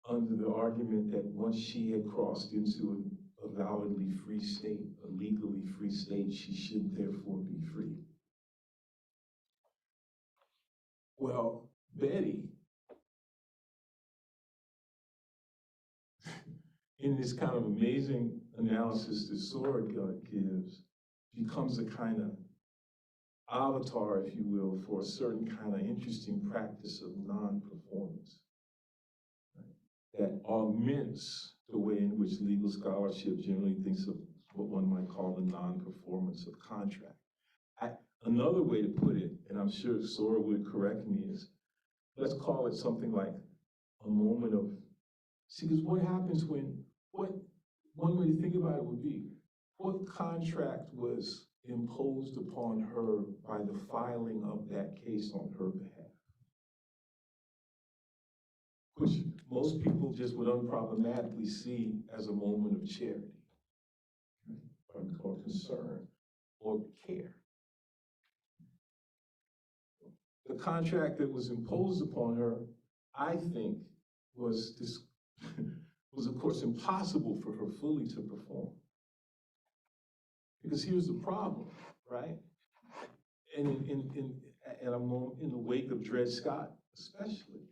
under the argument that once she had crossed into a validly free state, a legally free state, she should therefore be free. Well, Betty, in this kind of amazing analysis that Sora gives, becomes a kind of avatar, if you will, for a certain kind of interesting practice of non-performance, right, that augments the way in which legal scholarship generally thinks of what one might call the non-performance of contract. Another way to put it, and I'm sure Sora would correct me, is let's call it something like a moment of, see, because what happens when, one way to think about it would be, what contract was imposed upon her by the filing of that case on her behalf? Which most people just would unproblematically see as a moment of charity, right? or concern, or care. The contract that was imposed upon her, I think, was of course impossible for her fully to perform. Because here's the problem, right? And I'm in the wake of Dred Scott, especially.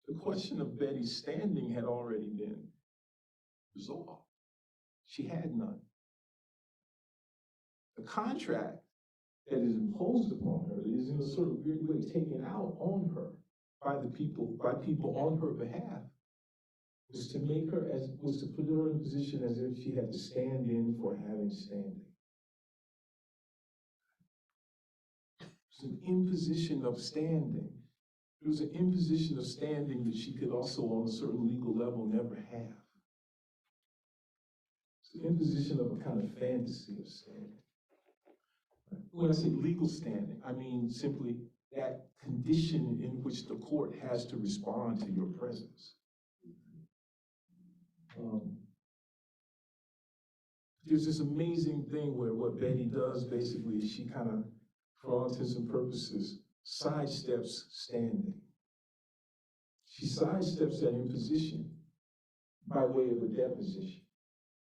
The question of Betty's standing had already been resolved. She had none. The contract that is imposed upon her is in a sort of weird way taken out on her by people on her behalf, was to put her in a position as if she had to stand in for having standing. It was an imposition of standing. It was an imposition of standing that she could also, on a certain legal level, never have. It's an imposition of a kind of fantasy of standing. When I say legal standing, I mean simply that condition in which the court has to respond to your presence. There's this amazing thing where what Betty does basically is she kind of, for all intents and purposes, sidesteps standing. She sidesteps that imposition by way of a deposition.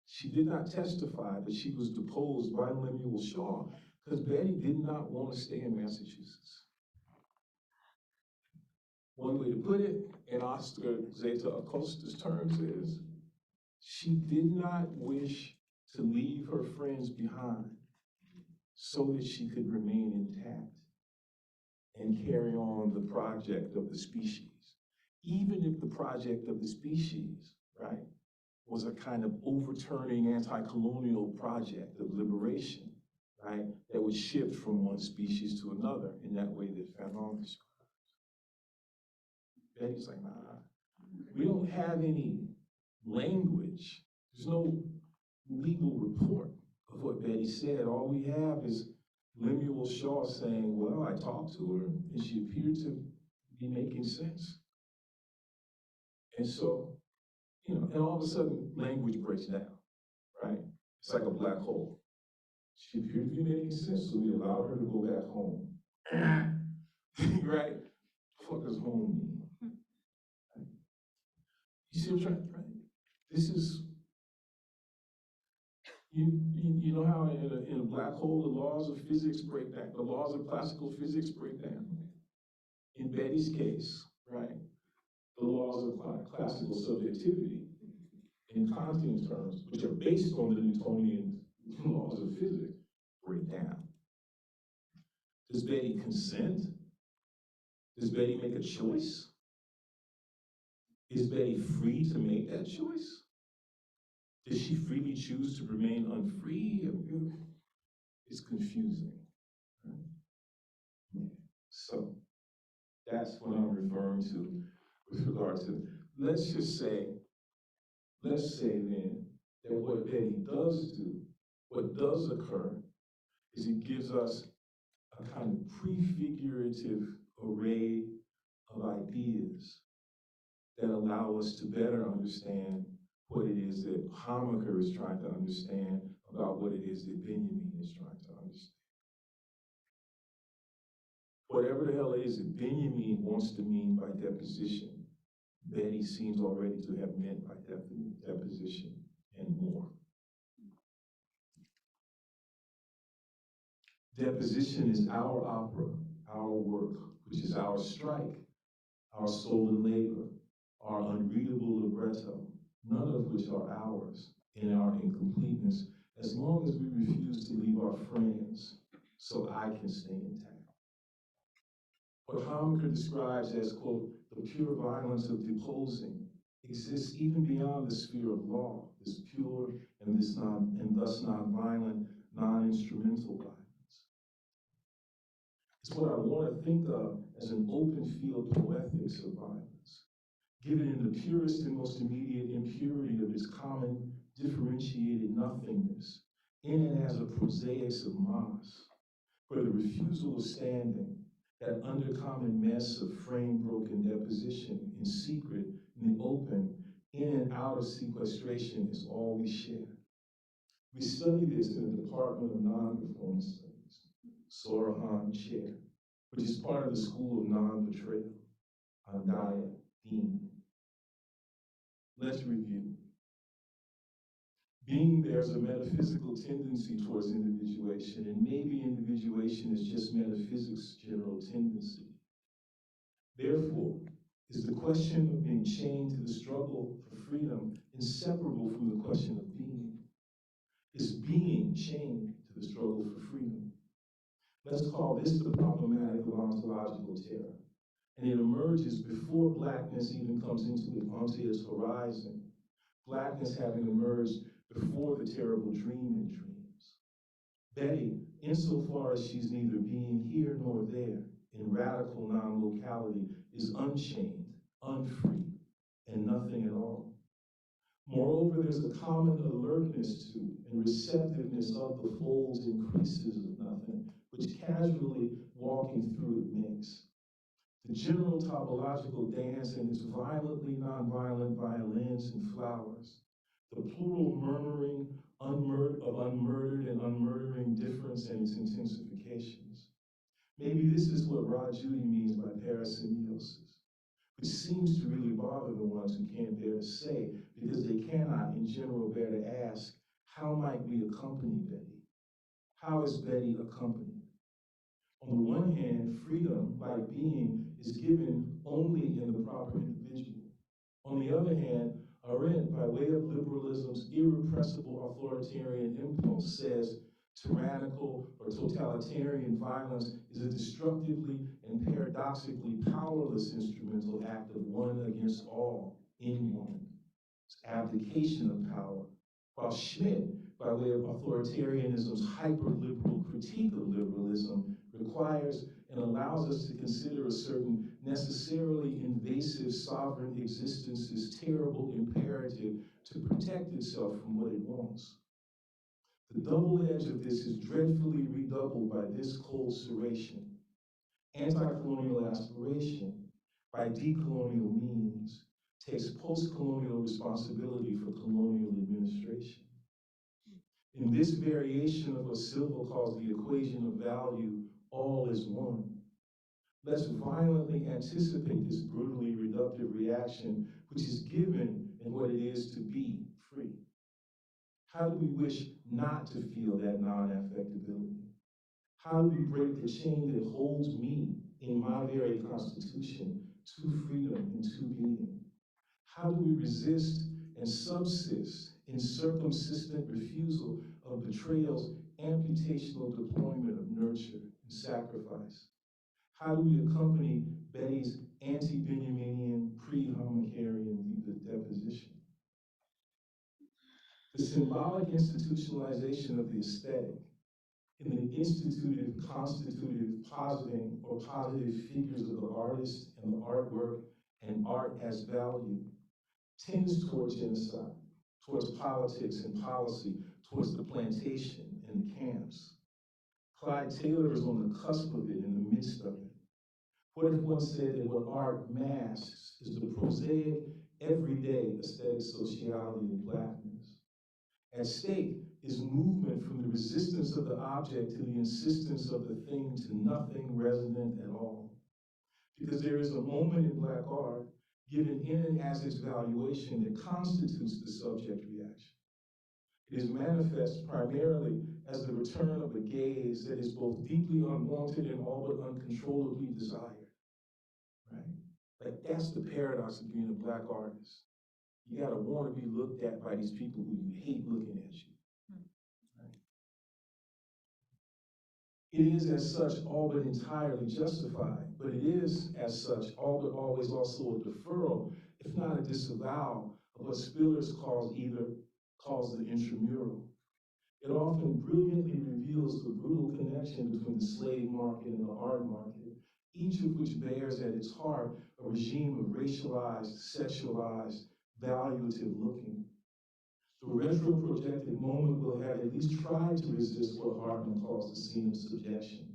She did not testify, but she was deposed by Lemuel Shaw because Betty did not want to stay in Massachusetts. One way to put it, in Oscar Zeta Acosta's terms, is she did not wish to leave her friends behind so that she could remain intact and carry on the project of the species. Even if the project of the species, right, was a kind of overturning anti-colonial project of liberation, right, that would shift from one species to another in that way that Fanon describes. Betty's like, nah, we don't have any language. There's no legal report of what Betty said. All we have is Lemuel Shaw saying, well, I talked to her and she appeared to be making sense. And so, and all of a sudden language breaks down, right? It's like a black hole. She appeared to be making sense, so we allowed her to go back home. Right? What does home mean? You see what I'm trying, right? This is, you know how in a black hole the laws of physics break down, the laws of classical physics break down? In Betty's case, right, the laws of classical subjectivity in Kantian terms, which are based on the Newtonian laws of physics, break down. Does Betty consent? Does Betty make a choice? Is Betty free to make that choice? Does she freely choose to remain unfree? It's confusing. Right? Yeah. So that's what I'm referring to with regard to, let's say then that what Betty does do, what does occur, is it gives us a kind of prefigurative array of ideas that allow us to better understand what it is that Hamaker is trying to understand about what it is that Benjamin is trying to understand. Whatever the hell it is that Benjamin wants to mean by deposition, Betty seems already to have meant by deposition and more. Deposition is our opera, our work, which is our strike, our stolen labor, our unreadable libretto, none of which are ours in our incompleteness, as long as we refuse to leave our friends so I can stay intact. What Hamker describes as, quote, the pure violence of deposing exists even beyond the sphere of law, this pure and thus non-violent, non-instrumental violence. It's what I want to think of as an open field poetics of violence, given in the purest and most immediate impurity of its common differentiated nothingness, in and as a prosaics of mass, where the refusal of standing, that undercommon mess of frame-broken deposition in secret, in the open, in and out of sequestration is all we share. We study this in the Department of Non-Performance Studies, Sorahan Chair, which is part of the School of Non-Betrayal, Andaya Dean. Let's review. Being there's a metaphysical tendency towards individuation, and maybe individuation is just metaphysics' general tendency. Therefore, is the question of being chained to the struggle for freedom inseparable from the question of being? Is being chained to the struggle for freedom? Let's call this the problematic of ontological terror. And it emerges before blackness even comes onto its horizon. Blackness having emerged before the terrible dream in dreams. Betty, insofar as she's neither being here nor there, in radical non-locality, is unchained, unfree, and nothing at all. Moreover, there's a common alertness to and receptiveness of the folds and creases of nothing, which casually walking through it makes. The general topological dance and its violently nonviolent violins and flowers, the plural murmuring of unmurdered and unmurdering difference and its intensifications. Maybe this is what Rod Judy means by parasemiosis, which seems to really bother the ones who can't bear to say, because they cannot in general bear to ask, how might we accompany Betty? How is Betty accompanied? On the one hand, freedom, like being, is given only in the proper individual. On the other hand, Arendt, by way of liberalism's irrepressible authoritarian impulse, says tyrannical or totalitarian violence is a destructively and paradoxically powerless instrumental act of one against all, in one. It's abdication of power. While Schmidt, by way of authoritarianism's hyper-liberal critique of liberalism, requires and allows us to consider a certain necessarily invasive sovereign existence's terrible imperative to protect itself from what it wants. The double edge of this is dreadfully redoubled by this cold serration. Anti-colonial aspiration, by decolonial means, takes post-colonial responsibility for colonial administration. In this variation of what Silva calls the equation of value, all is one. Let's violently anticipate this brutally reductive reaction, which is given in what it is to be free. How do we wish not to feel that non-affectability? How do we break the chain that holds me in my very constitution to freedom and to being? How do we resist and subsist in circumsistent refusal of betrayal's amputational deployment of nurture and sacrifice? How do we accompany Betty's anti-Benjaminian, pre-Hamakarian deposition? The symbolic institutionalization of the aesthetic in the institutive, constitutive, positing, or positive figures of the artist and the artwork and art as value tends towards genocide, towards politics and policy, towards the plantation and the camps. Clyde Taylor is on the cusp of it, in the midst of it. What if one said that what art masks is the prosaic, everyday aesthetic sociality of blackness? At stake, is movement from the resistance of the object to the insistence of the thing to nothing resonant at all. Because there is a moment in Black art, given in and as its valuation, that constitutes the subject reaction. It is manifest primarily as the return of a gaze that is both deeply unwanted and all but uncontrollably desired, right? Like, that's the paradox of being a Black artist. You gotta want to be looked at by these people who you hate looking at you. Right? It is as such all but entirely justified, but it is as such all but always also a deferral, if not a disavowal, of what Spillers calls the intramural. It often brilliantly reveals the brutal connection between the slave market and the art market, each of which bears at its heart a regime of racialized, sexualized, valuative looking. The retro-projected moment will have at least tried to resist what Hartman calls the scene of subjection,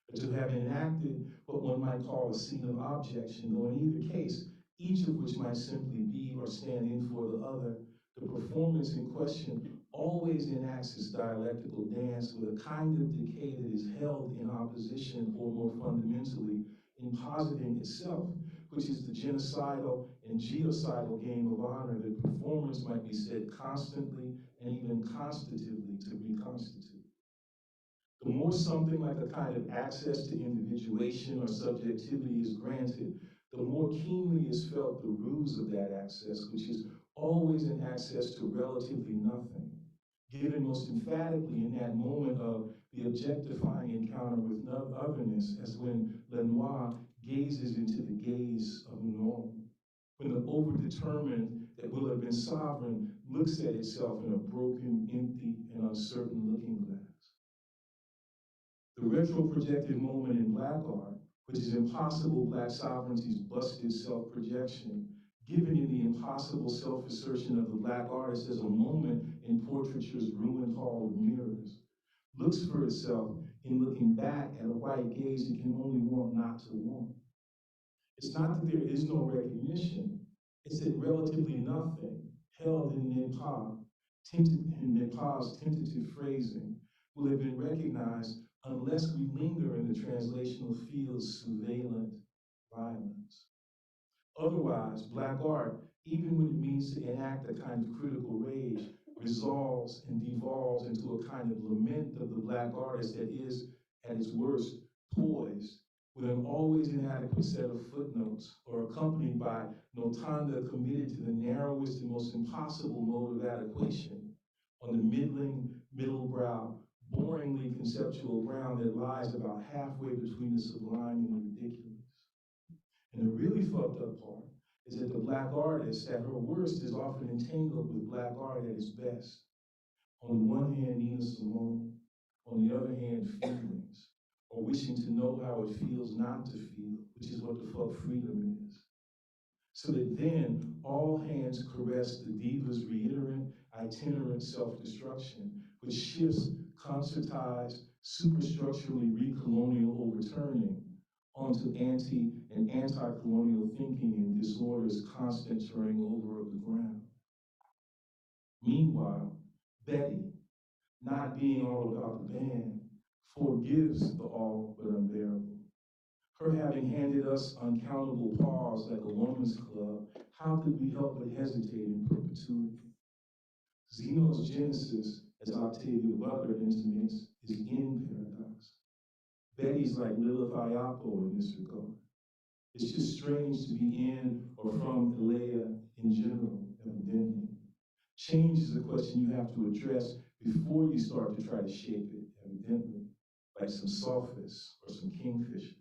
but to have enacted what one might call a scene of objection, though in either case, each of which might simply be or stand in for the other, the performance in question always enacts its dialectical dance with a kind of decay that is held in opposition, or more fundamentally, in positing itself, which is the genocidal and geocidal game of honor that performers might be said constantly and even constitutively to reconstitute. The more something like a kind of access to individuation or subjectivity is granted, the more keenly is felt the ruse of that access, which is always an access to relatively nothing, given most emphatically in that moment of the objectifying encounter with otherness, as when Lenoir gazes into the gaze of Manon, when the overdetermined that will have been sovereign looks at itself in a broken, empty, and uncertain looking glass. The retro-projected moment in Black art, which is impossible Black sovereignty's busted self-projection, given in the impossible self-assertion of the Black artist as a moment in portraiture's ruined hall of mirrors, looks for itself in looking back at a white gaze it can only want not to want. It's not that there is no recognition, it's that relatively nothing, held in Nepal's tentative phrasing, will have been recognized unless we linger in the translational field's surveillant violence. Otherwise, Black art, even when it means to enact a kind of critical rage, resolves and devolves into a kind of lament of the Black artist that is, at its worst, poised, with an always inadequate set of footnotes, or accompanied by notanda committed to the narrowest and most impossible mode of adequation, on the middle brow, boringly conceptual ground that lies about halfway between the sublime and the ridiculous. And the really fucked up part is that the Black artist at her worst is often entangled with Black art at its best. On the one hand, Nina Simone, on the other hand, feelings, or wishing to know how it feels not to feel, which is what the fuck freedom is. So that then all hands caress the diva's reiterant, itinerant self-destruction, which shifts concertized, superstructurally recolonial overturning onto anti- and anti-colonial thinking in disorder's constant turning over of the ground. Meanwhile, Betty, not being all about the band, forgives the all but unbearable. Her having handed us uncountable paws like a woman's club, how could we help but hesitate in perpetuity? Zeno's genesis, as Octavia Butler intimates, is in paradox. Betty's like Lilith Ayapo in this regard. It's just strange to be in or from Elea in general, evidently. Change is a question you have to address before you start to try to shape it, evidently, like some sophists or some kingfishers.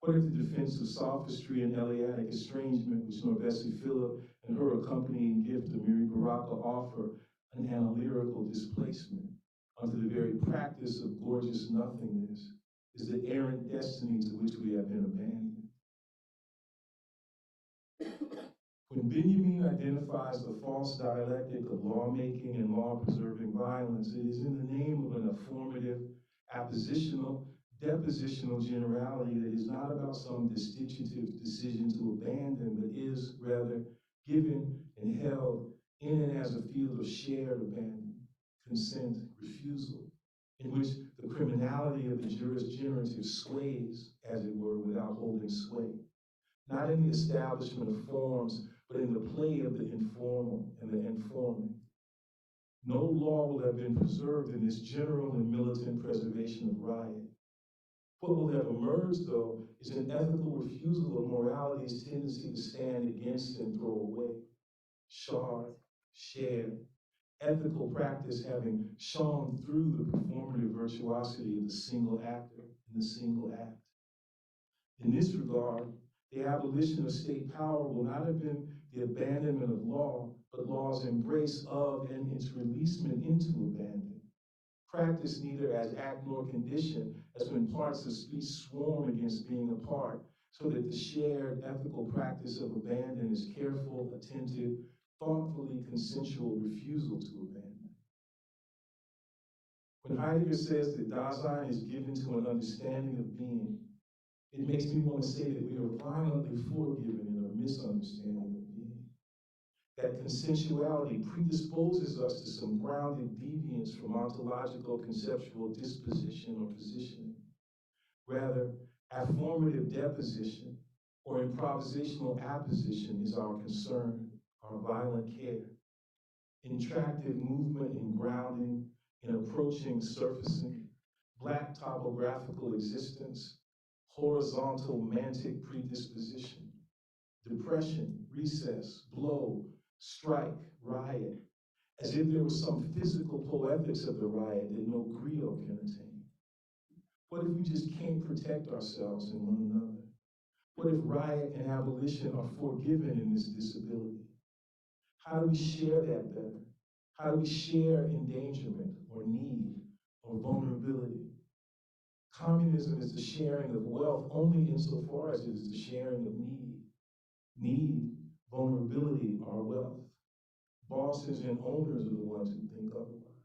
What if the defense of sophistry and Eleatic estrangement, which Norbesi Philip and her accompanying gift, Amiri Baraka, offer an analytical displacement onto the very practice of gorgeous nothingness, is the errant destiny to which we have been abandoned. When Benjamin identifies the false dialectic of lawmaking and law-preserving violence, it is in the name of an affirmative, appositional, depositional generality that is not about some destitutive decision to abandon, but is, rather, given and held in and as a field of shared abandon. consent, refusal, in which the criminality of the juris generative sways, as it were, without holding sway. Not in the establishment of forms, but in the play of the informal and the informing. No law will have been preserved in this general and militant preservation of riot. What will have emerged, though, is an ethical refusal of morality's tendency to stand against and throw away, shard, share, ethical practice having shone through the performative virtuosity of the single actor in the single act. In this regard, the abolition of state power will not have been the abandonment of law, but law's embrace of and its releasement into abandon. Practice neither as act nor condition, as when parts of speech swarm against being apart, so that the shared ethical practice of abandon is careful, attentive, thoughtfully consensual refusal to abandon. When Heidegger says that Dasein is given to an understanding of being, it makes me want to say that we are violently forgiven in our misunderstanding of being. That consensuality predisposes us to some grounded deviance from ontological conceptual disposition or positioning. Rather, afformative deposition or improvisational apposition is our concern, our violent care. Intractive movement in grounding, in approaching surfacing, black topographical existence, horizontal mantic predisposition, depression, recess, blow, strike, riot, as if there was some physical poetics of the riot that no griot can attain. What if we just can't protect ourselves and one another? What if riot and abolition are forgiven in this disability? How do we share that better? How do we share endangerment or need or vulnerability? Communism is the sharing of wealth only insofar as it is the sharing of need. Need, vulnerability, are wealth. Bosses and owners are the ones who think otherwise.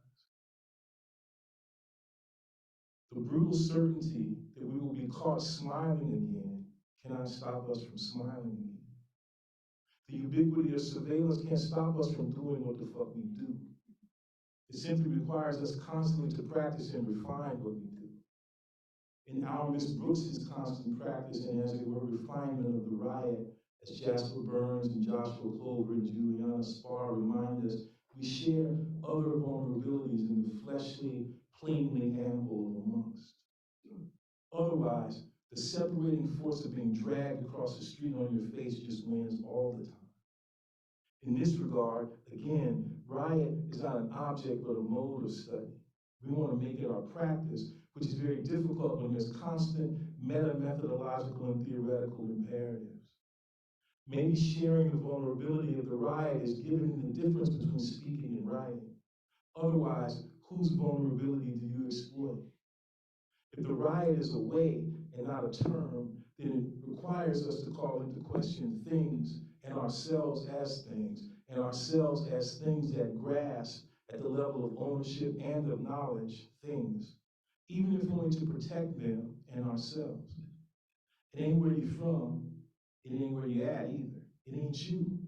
The brutal certainty that we will be caught smiling again cannot stop us from smiling again. The ubiquity of surveillance can't stop us from doing what the fuck we do. It simply requires us constantly to practice and refine what we do. In our Miss Brooks's constant practice and, as it were, refinement of the riot, as Jasper Burns and Joshua Clover and Juliana Spar remind us, we share other vulnerabilities in the fleshly, plainly ample amongst. Otherwise, the separating force of being dragged across the street on your face just wins all the time. In this regard, again, riot is not an object but a mode of study. We want to make it our practice, which is very difficult when there's constant meta-methodological and theoretical imperatives. Maybe sharing the vulnerability of the riot is given the difference between speaking and writing. Otherwise, whose vulnerability do you exploit? If the riot is a way and not a term, then it requires us to call into question things and ourselves as things that grasp at the level of ownership and of knowledge, things, even if only to protect them and ourselves. It ain't where you're from, it ain't where you're at either. It ain't you.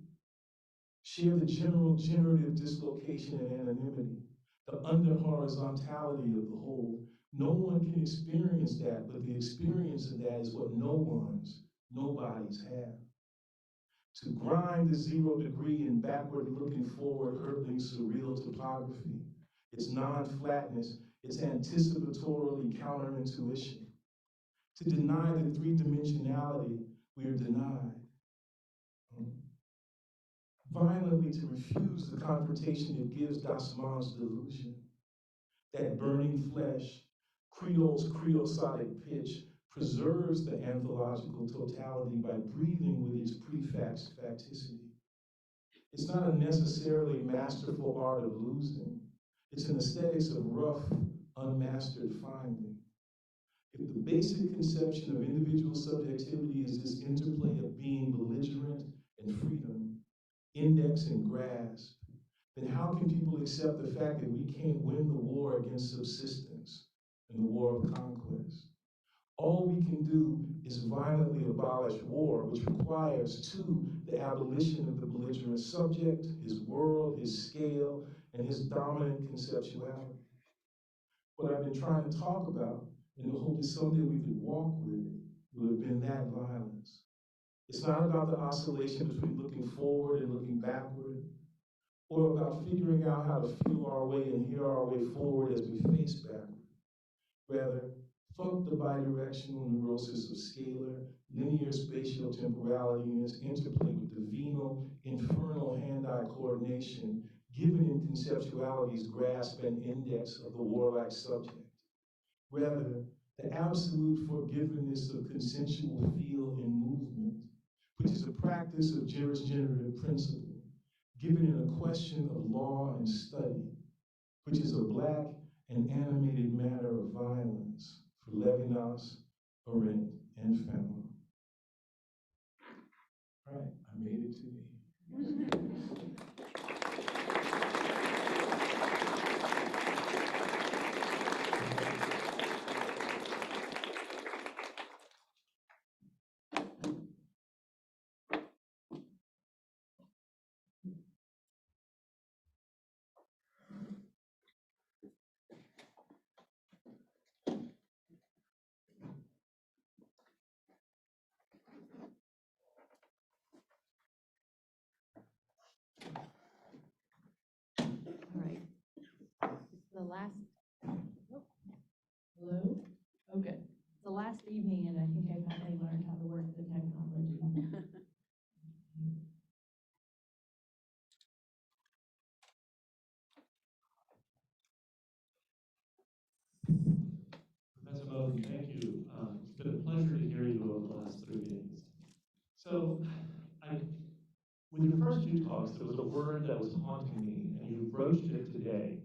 Share the general generative dislocation and anonymity, the under-horizontality of the whole. No one can experience that, but the experience of that is what nobodies have. To grind the 0 degree in backward-looking, forward-hurtling, surreal topography, its non-flatness, its anticipatorily counterintuition. To deny the three-dimensionality we are denied. Violently to refuse the confrontation that gives Dasman's delusion. That burning flesh, Creole's creosotic pitch, preserves the anthological totality by breathing with its prefixed facticity. It's not a necessarily masterful art of losing. It's an aesthetics of rough, unmastered finding. If the basic conception of individual subjectivity is this interplay of being belligerent and freedom, index and grasp, then how can people accept the fact that we can't win the war against subsistence and the war of conquest? All we can do is violently abolish war, which requires, too, the abolition of the belligerent subject, his world, his scale, and his dominant conceptuality. What I've been trying to talk about, in the hope that someday we could walk with it, would have been that violence. It's not about the oscillation between looking forward and looking backward, or about figuring out how to feel our way and hear our way forward as we face backward. Rather, fuck the bidirectional neurosis of scalar, linear spatial temporality and its interplay with the venal, infernal hand-eye coordination given in conceptuality's grasp and index of the warlike subject. Rather, the absolute forgiveness of consensual feel in movement, which is a practice of jurisgenerative principle, given in a question of law and study, which is a black and animated matter of violence for Levinas, Arendt, and Fanon. All right, I made it to the end. The last, oh, hello? Okay. It's the last evening, and I think I finally learned how to work the technology. Professor Moten, thank you. It's been a pleasure to hear you over the last 3 days. So, with your first 2 talks, there was a word that was haunting me, and you broached it today,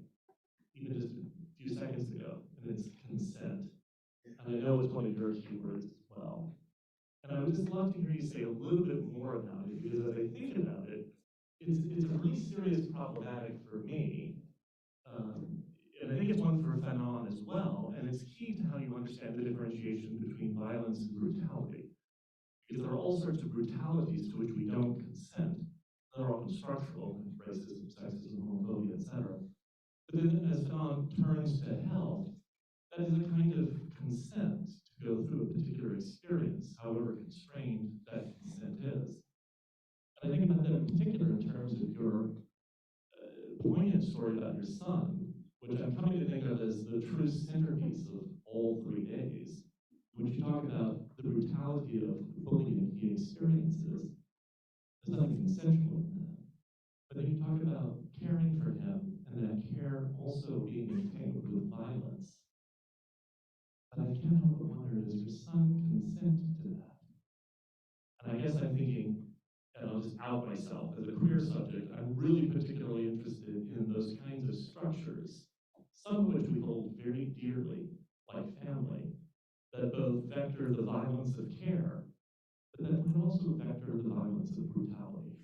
even just a few seconds ago, and it's consent. And I know it's one of your keywords as well. And I would just love to hear you say a little bit more about it, because as I think about it, it's a really serious problematic for me, and I think it's one for Fanon as well, and it's key to how you understand the differentiation between violence and brutality. Because there are all sorts of brutalities to which we don't consent. They're often structural, racism, sexism, homophobia, etc. But then as Fanon turns to health, that is a kind of consent to go through a particular experience, however constrained that consent is. And I think about that in particular in terms of your poignant story about your son, which I'm coming to think of as the true centerpiece of all 3 days, in which you talk about the brutality of the bullying he experiences. There's nothing consensual in that. But then you talk about caring for him, and that care also being entangled with violence. But I can't help but wonder, does your son consent to that? And I guess I'm thinking, and I'll just out myself, as a queer subject, I'm really particularly interested in those kinds of structures, some of which we hold very dearly, like family, that both vector the violence of care, but that might also vector the violence of brutality.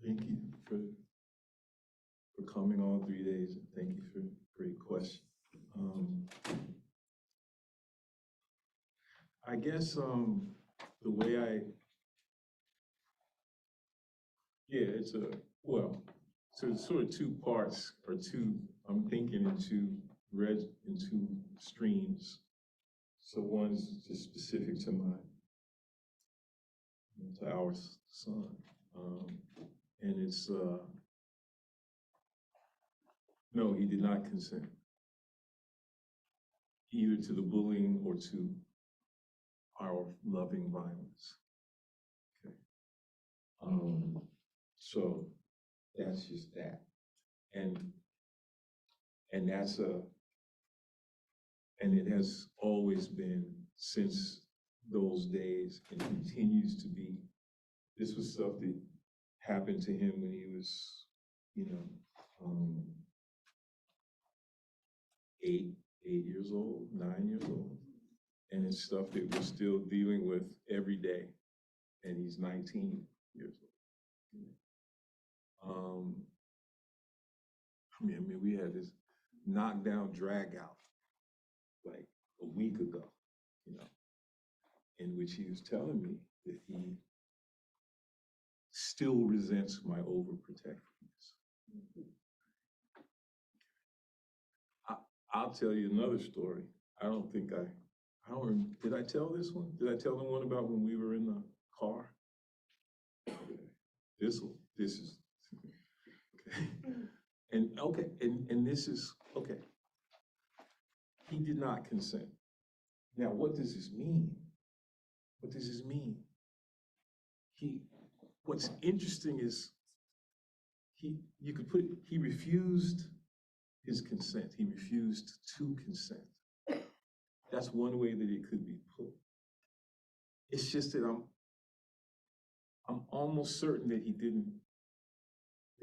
Thank you for coming all 3 days, and thank you for a great question. I guess the way it's so it's sort of 2 parts, or 2, I'm thinking in 2 streams. So one's just specific to our son, and it's, no, he did not consent, either to the bullying or to our loving violence. Okay. So that's just that. And it has always been since those days, and continues to be. This was stuff that happened to him when he was, 8 years old, 9 years old. And it's stuff that we're still dealing with every day. And he's 19 years old. I mean, we had this knockdown drag out like a week ago, in which he was telling me that he still resents my overprotectiveness. I'll tell you another story. I don't, did I tell this one? Did I tell the one about when we were in the car? Okay. This is, okay. And this is, okay. He did not consent. Now, what does this mean? What does this mean? What's interesting is he refused his consent. He refused to consent. That's one way that it could be put. It's just that I'm almost certain that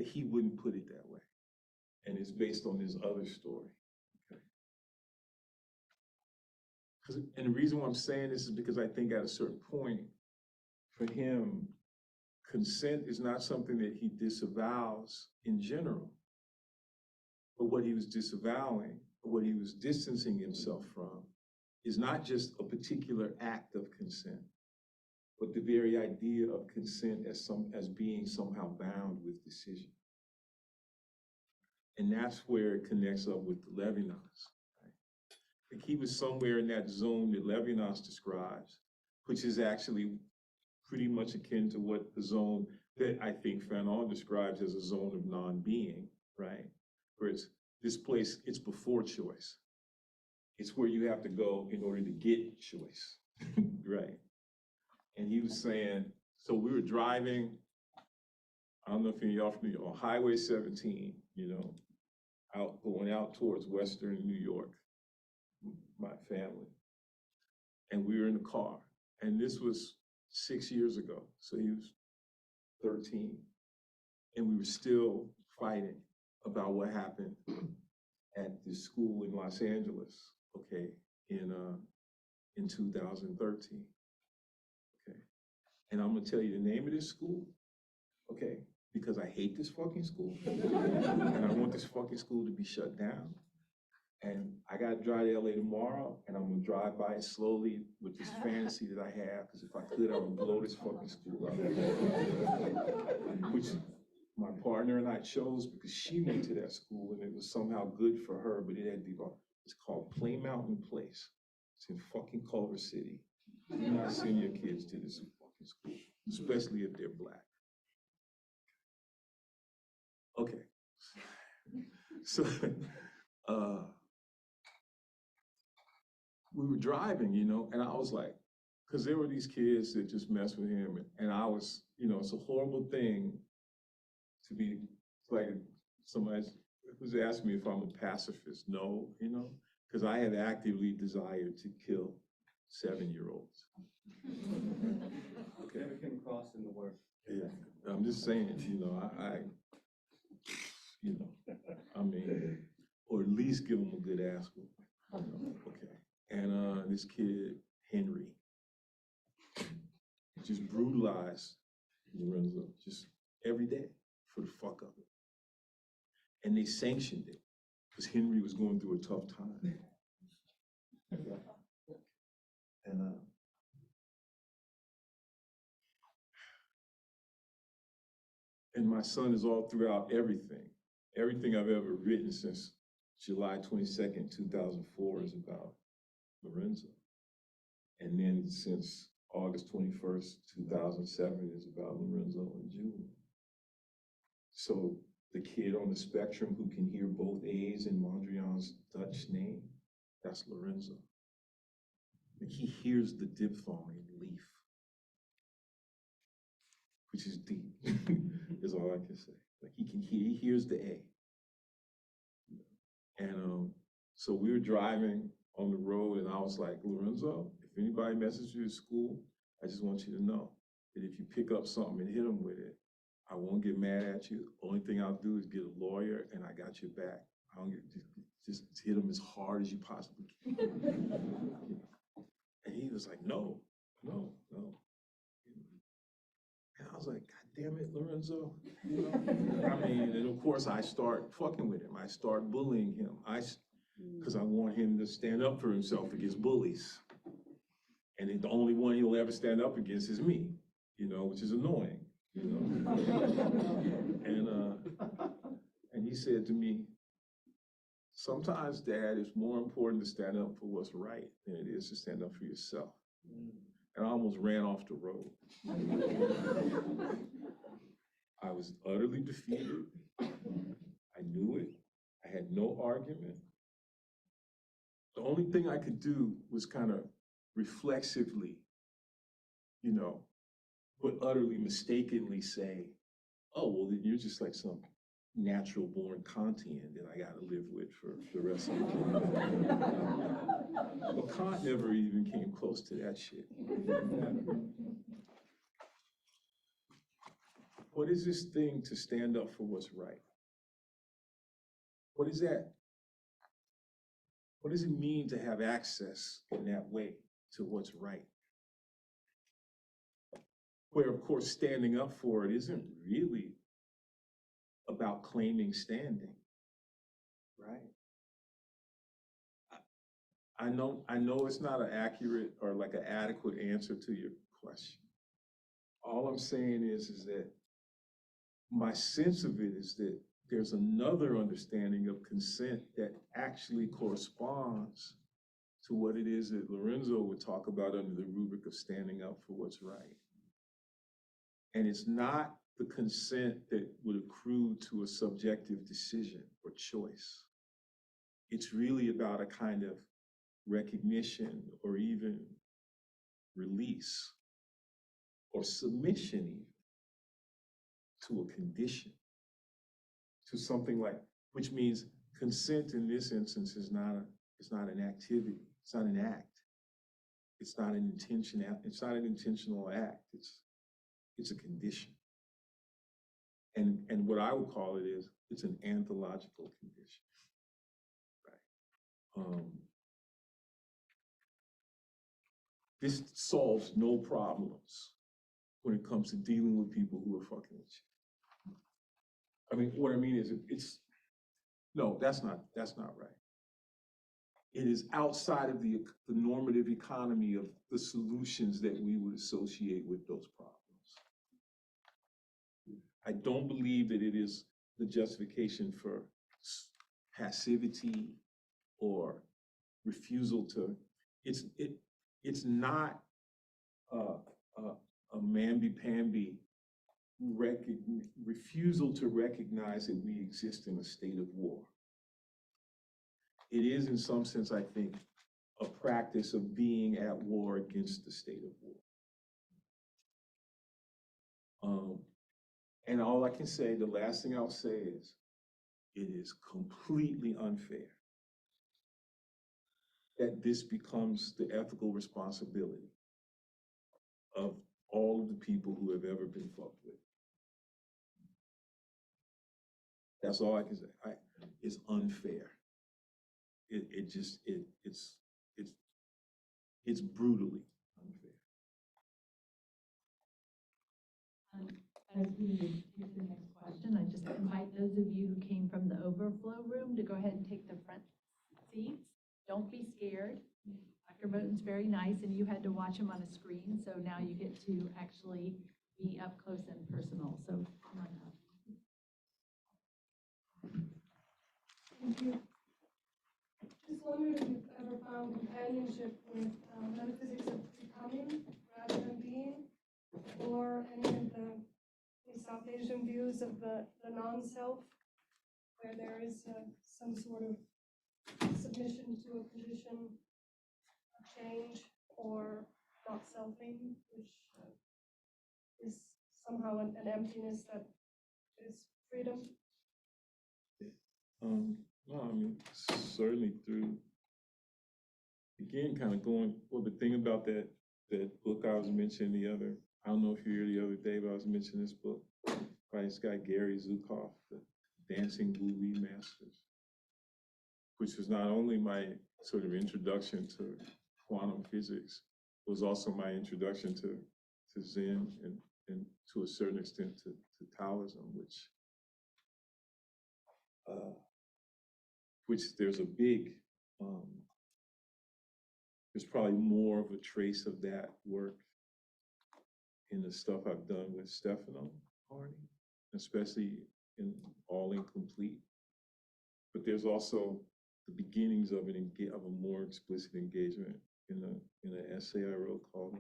he wouldn't put it that way. And it's based on this other story. Okay. And the reason why I'm saying this is because I think at a certain point, for him, consent is not something that he disavows in general. But what he was disavowing, or what he was distancing himself from, is not just a particular act of consent, but the very idea of consent as being somehow bound with decision. And that's where it connects up with the Levinas. Right? Like he was somewhere in that zone that Levinas describes, which is actually pretty much akin to what the zone that I think Fanon describes as a zone of non-being, right? Where it's this place, it's before choice. It's where you have to go in order to get choice, right? And he was saying, so we were driving, I don't know if any of y'all familiar, on Highway 17, going out towards Western New York, my family. And we were in the car. And this was 6 years ago. So he was 13. And we were still fighting about what happened at this school in Los Angeles, okay, in 2013. Okay. And I'm gonna tell you the name of this school, okay, because I hate this fucking school. And I want this fucking school to be shut down. And I gotta drive to LA tomorrow, and I'm gonna drive by it slowly with this fantasy that I have, because if I could, I would blow this fucking school up. Which my partner and I chose because she went to that school and it was somehow good for her, but it had it's called Play Mountain Place. It's in fucking Culver City. Do not send your kids to this fucking school, especially if they're Black. Okay. So, we were driving, and I was like, because there were these kids that just messed with him, and I was, it's a horrible thing to be like somebody who's asked me if I'm a pacifist. No, because I have actively desired to kill 7-year-olds. Okay. Never came across in the work. Yeah, I'm just saying, I mean, or at least give them a good ass whooping. Okay. And this kid, Henry, just brutalized Lorenzo just every day for the fuck of it. And they sanctioned it because Henry was going through a tough time. And my son is all throughout everything I've ever written since July 22nd, 2004 is about Lorenzo. And then since August 21st, 2007 is about Lorenzo and Julie. So the kid on the spectrum who can hear both A's in Mondrian's Dutch name, that's Lorenzo. Like he hears the diphthong in leaf, which is deep, is all I can say. Like he hears the A. And so we were driving on the road and I was like, Lorenzo, if anybody messages you at school, I just want you to know that if you pick up something and hit them with it, I won't get mad at you. Only thing I'll do is get a lawyer and I got your back. I don't just hit them as hard as you possibly can. And he was like, no. And I was like, God damn it, Lorenzo. I mean, and of course I start fucking with him. I start bullying him. Because I want him to stand up for himself against bullies. And then the only one he'll ever stand up against is me, which is annoying, And he said to me, sometimes, Dad, it's more important to stand up for what's right than it is to stand up for yourself. And I almost ran off the road. I was utterly defeated. I knew it. I had no argument. The only thing I could do was kind of reflexively, but utterly mistakenly say, oh, well, then you're just like some natural born Kantian that I got to live with for the rest of my life. But Kant never even came close to that shit. What is this thing to stand up for what's right? What is that? What does it mean to have access in that way to what's right? Where, of course, standing up for it isn't really about claiming standing, right? I know it's not an accurate or like an adequate answer to your question. All I'm saying is that my sense of it is that there's another understanding of consent that actually corresponds to what it is that Lorenzo would talk about under the rubric of standing up for what's right. And it's not the consent that would accrue to a subjective decision or choice. It's really about a kind of recognition or even release or submission even to a condition, to something like, which means consent in this instance is not an activity, it's not an act. It's not an intentional act, it's a condition. And what I would call it is, it's an anthological condition, right? This solves no problems when it comes to dealing with people who are fucking with you. I mean, what I mean is, no, that's not right. It is outside of the normative economy of the solutions that we would associate with those problems. I don't believe that it is the justification for passivity or refusal to, it's not a mamby-pamby refusal to recognize that we exist in a state of war. It is, in some sense, I think, a practice of being at war against the state of war. And all I can say, the last thing I'll say is, it is completely unfair that this becomes the ethical responsibility of all of the people who have ever been fucked with. That's all I can say. It's unfair. It's brutally unfair. As we take the next question, I just invite those of you who came from the overflow room to go ahead and take the front seats. Don't be scared. Dr. Moten's very nice, and you had to watch him on a screen, so now you get to actually be up close and personal. So come on up. Thank you. Just wondered if you've ever found companionship with metaphysics of becoming rather than being, or any of the South Asian views of the non-self, where there is some sort of submission to a condition, a change, or not selfing, which is somehow an emptiness that is freedom. No, I mean, certainly through, again, kind of going, well, the thing about that book I was mentioning I don't know if you were here the other day, but I was mentioning this book by this guy, Gary Zukav, The Dancing Blue Masters, which was not only my sort of introduction to quantum physics, it was also my introduction to Zen and to a certain extent to Taoism, which there's a big there's probably more of a trace of that work in the stuff I've done with Stefano Harney, especially in All Incomplete. But there's also the beginnings of a more explicit engagement in an essay I wrote called,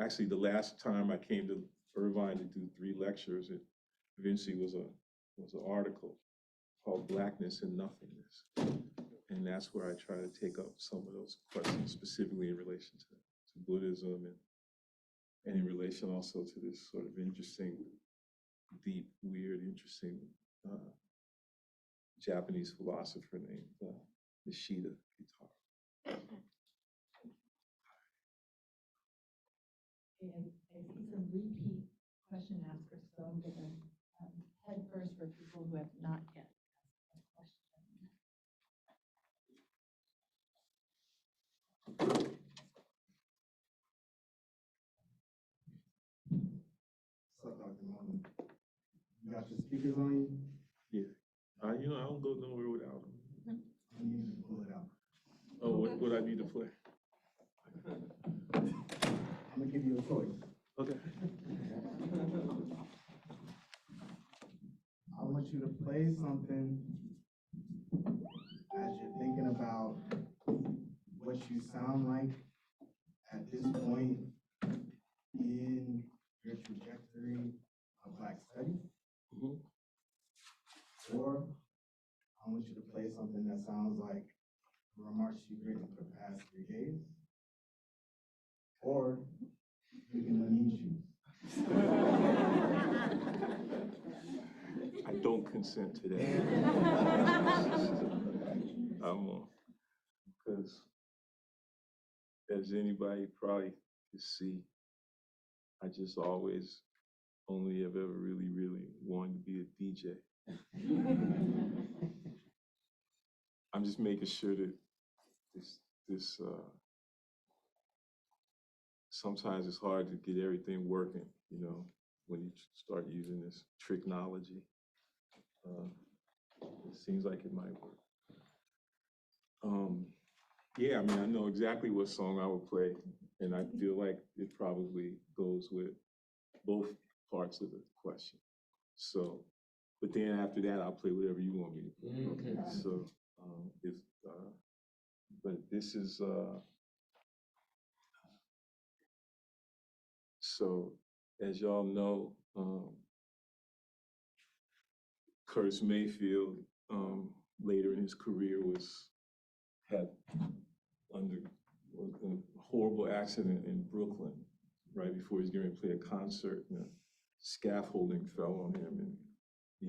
actually the last time I came to Irvine to do 3 lectures, it eventually was an article called Blackness and Nothingness. And that's where I try to take up some of those questions, specifically in relation to Buddhism and in relation also to this sort of interesting, deep, weird, interesting Japanese philosopher named Nishida Guitar. And I see some repeat question askers, so I'm going to head first for people who have not yet asked a question. What's up, Dr. Moten? You got your speakers on you? Yeah. I don't go nowhere without them. I need you to pull it out. Oh, what I need to play? I'm gonna give you a choice. Okay. I want you to play something as you're thinking about what you sound like at this point in your trajectory of Black study. Mm-hmm. Or I want you to play something that sounds like remarks you've written for the past 3 days. Or you can let me choose. I don't consent to that. Because as anybody probably can see, I just always only have ever really, really wanted to be a DJ. I'm just making sure that this sometimes it's hard to get everything working, when you start using this technology. It seems like it might work. Yeah, I mean, I know exactly what song I would play, and I feel like it probably goes with both parts of the question. So, but then after that, I'll play whatever you want me to play. Okay. So, but this is, so as y'all know, Curtis Mayfield, later in his career had a horrible accident in Brooklyn right before he was going to play a concert, and scaffolding fell on him, and he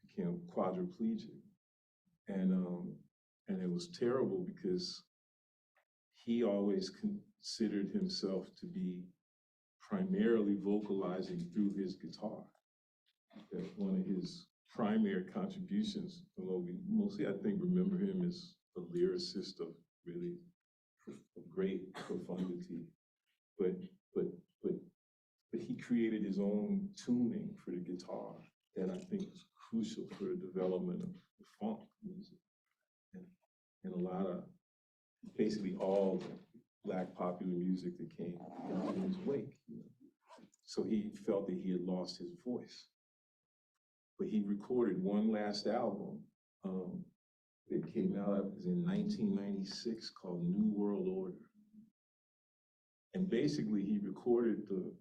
became quadriplegic, and it was terrible because he always considered himself to be primarily vocalizing through his guitar. That one of his primary contributions, although we mostly, I think, remember him as a lyricist of really great profundity, but he created his own tuning for the guitar that I think is crucial for the development of the funk music and a lot of, basically all the Black popular music that came in his wake. So he felt that he had lost his voice. But he recorded one last album that came out in 1996 called New World Order. And basically he recorded the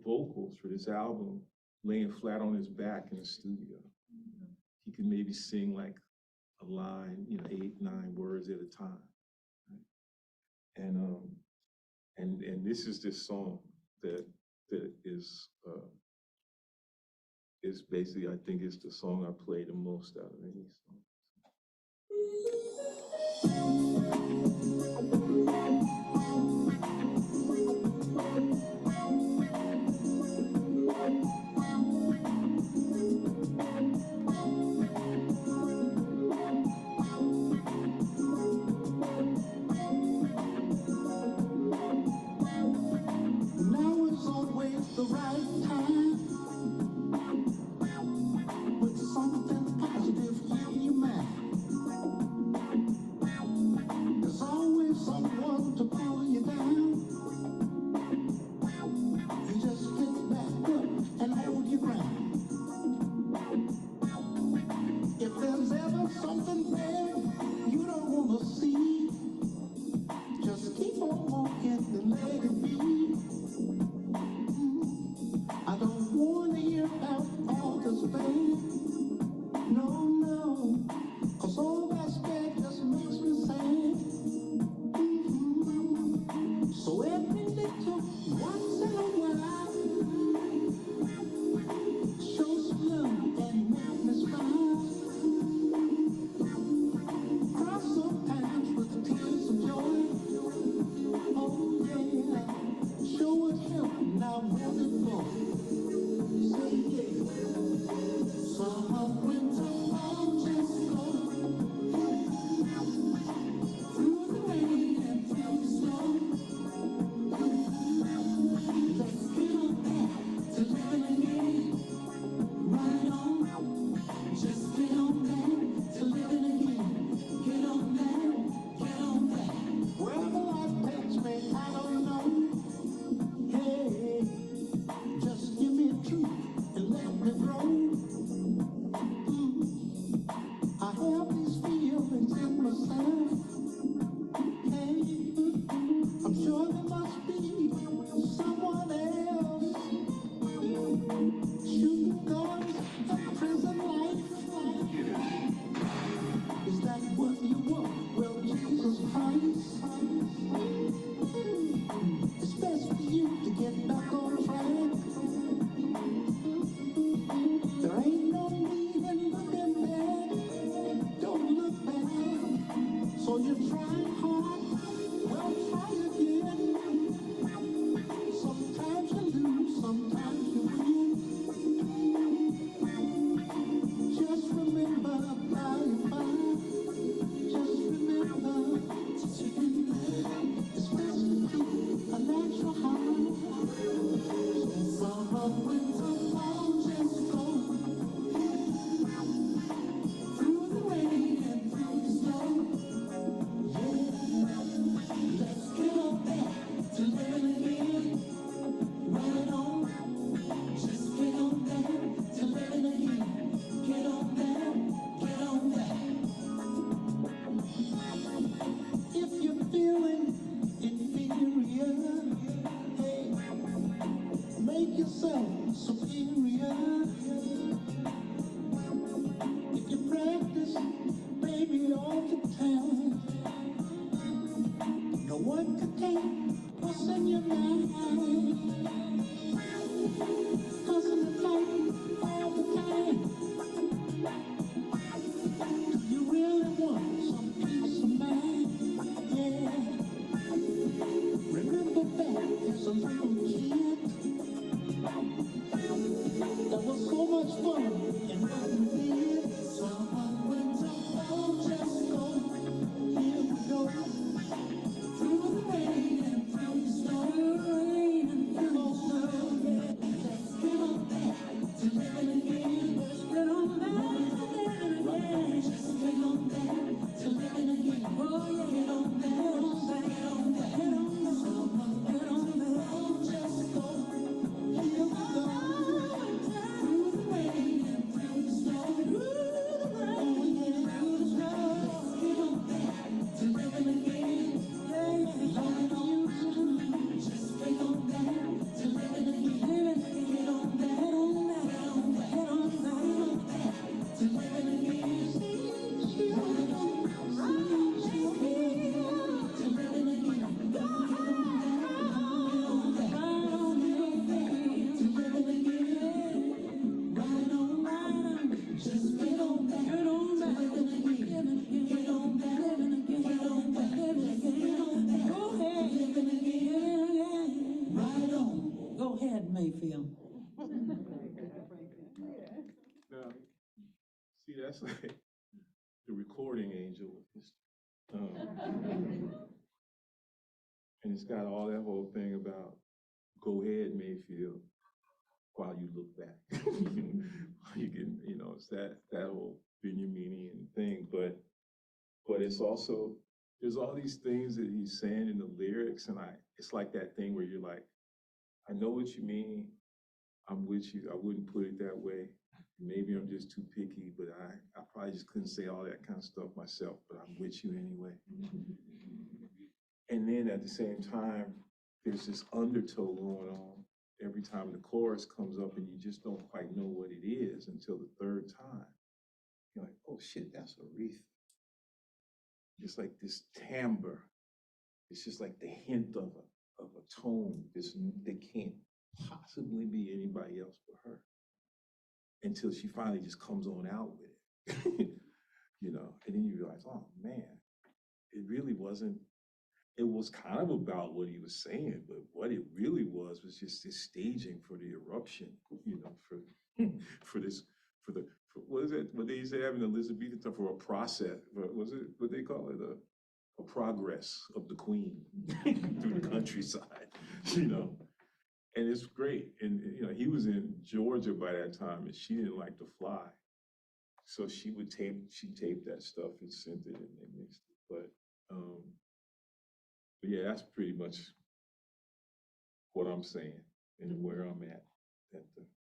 vocals for this album laying flat on his back in the studio. He could maybe sing like a line, 8, 9 words at a time. And this is this song that is basically, I think it's the song I play the most out of any song. Now is always the right time. With something positive in your mind. Now where's it going? Say yeah. Summer, winter, fall, just go. Through the rain and through the snow. Let's get on back to living again. Right on. Just get on back to living again. Get on back, get on back. Wherever life takes me, I don't know. Hey, just give me a truth and let me grow. I have these feelings in myself. Hey, I'm sure there must be someone else. Shooting guns and prison life. Is that what you want? Well, Jesus Christ. It's best for you to get back on track. There ain't no need in looking back. Don't look back. So you try hard, well try again. Sometimes you lose, sometimes you win. Just remember how you find. Just remember to it's best to keep a natural high. Summer, winter, fall, just go. Through the rain and through the snow. Yeah, let's get on back to living again. Right on, just get on back to living again. Get on back, get on back. If you're feeling inferior, hey, make yourself superior. If you practice, baby, all the time, no one can take what's in your mind. Hustling and fighting all the time. Do you really want some peace of mind? Yeah. Remember back as a little kid, there was so much fun in what we did. Summer, winter, fall, just go. Here we go. Through the rain and through the snow. Let's get on back to living again. Let's get on back to living again. Just get on back to living again. Oh, yeah. Get on back, get on back, get on back. Summer, winter, fall, just go. Here we go. Through the rain and through the snow. Go ahead, Mayfield. Now, see, that's like the recording angel of history. And it's got all that whole thing about go ahead, Mayfield, while you look back. You can, it's that whole Benjaminian thing, but it's also, there's all these things that he's saying in the lyrics, and it's like that thing where you're like, I know what you mean, I'm with you, I wouldn't put it that way. Maybe I'm just too picky, but I probably just couldn't say all that kind of stuff myself, but I'm with you anyway. And then at the same time, there's this undertow going on every time the chorus comes up, and you just don't quite know what it is until the third time. You're like, oh shit, that's Aretha. It's like this timbre. It's just like the hint of a tone that can't possibly be anybody else but her. Until she finally just comes on out with it. And then you realize, oh man, it really wasn't. it was kind of about what he was saying, but what it really was just this staging for the eruption, for for this, for what is it, what they used to have in Elizabethan time, for a process, was it, what they call it, a progress of the queen through the countryside, and it's great. And, he was in Georgia by that time, and she didn't like to fly. So she taped that stuff and sent it, and they mixed it. But yeah, that's pretty much what I'm saying and where I'm at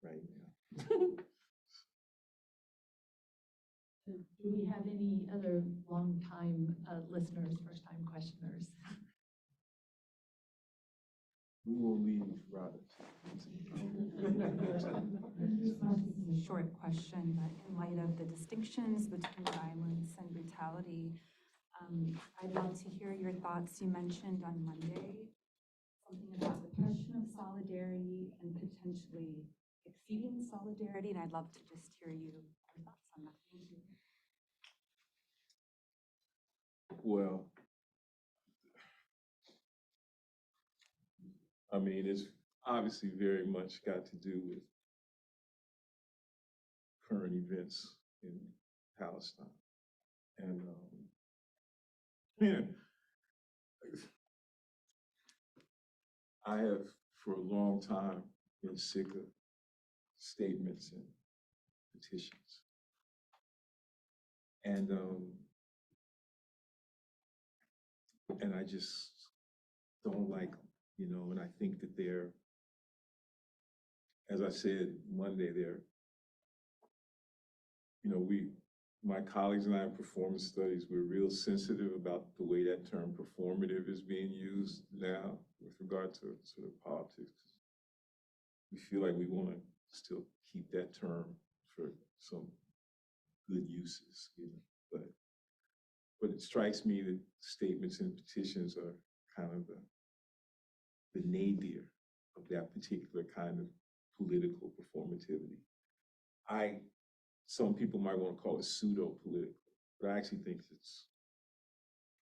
right now. Do we have any other long-time listeners, first-time questioners? We will leave Robert. A short question, but in light of the distinctions between violence and brutality, I'd love to hear your thoughts. You mentioned on Monday something about the question of solidarity and potentially exceeding solidarity, and I'd love to just hear your thoughts on that. Thank you. Well, I mean, it's obviously very much got to do with current events in Palestine. And I have for a long time been sick of statements and petitions. And I just don't like them, and I think that they're, as I said Monday, my colleagues and I in performance studies, we're real sensitive about the way that term performative is being used now with regard to sort of politics. We feel like we want to still keep that term for some good uses, but it strikes me that statements and petitions are kind of the nadir of that particular kind of political performativity. Some people might want to call it pseudo-political, but I actually think it's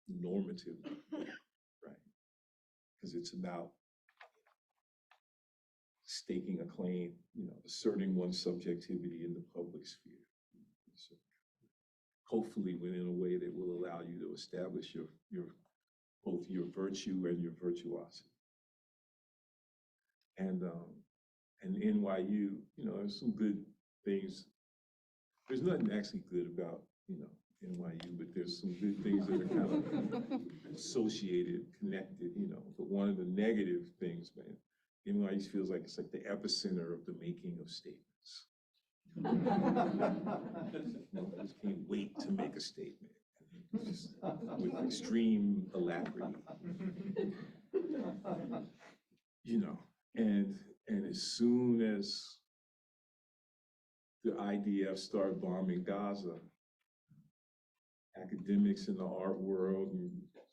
normative, right? Because it's about staking a claim, asserting one's subjectivity in the public sphere. So hopefully within a way that will allow you to establish both your virtue and your virtuosity. And NYU, there's some good things. There's nothing actually good about, NYU, but there's some good things that are kind of associated, connected, But one of the negative things, man, NYU feels like it's like the epicenter of the making of statements. I just can't wait to make a statement, just with extreme alacrity. And as soon as the IDF started bombing Gaza, academics in the art world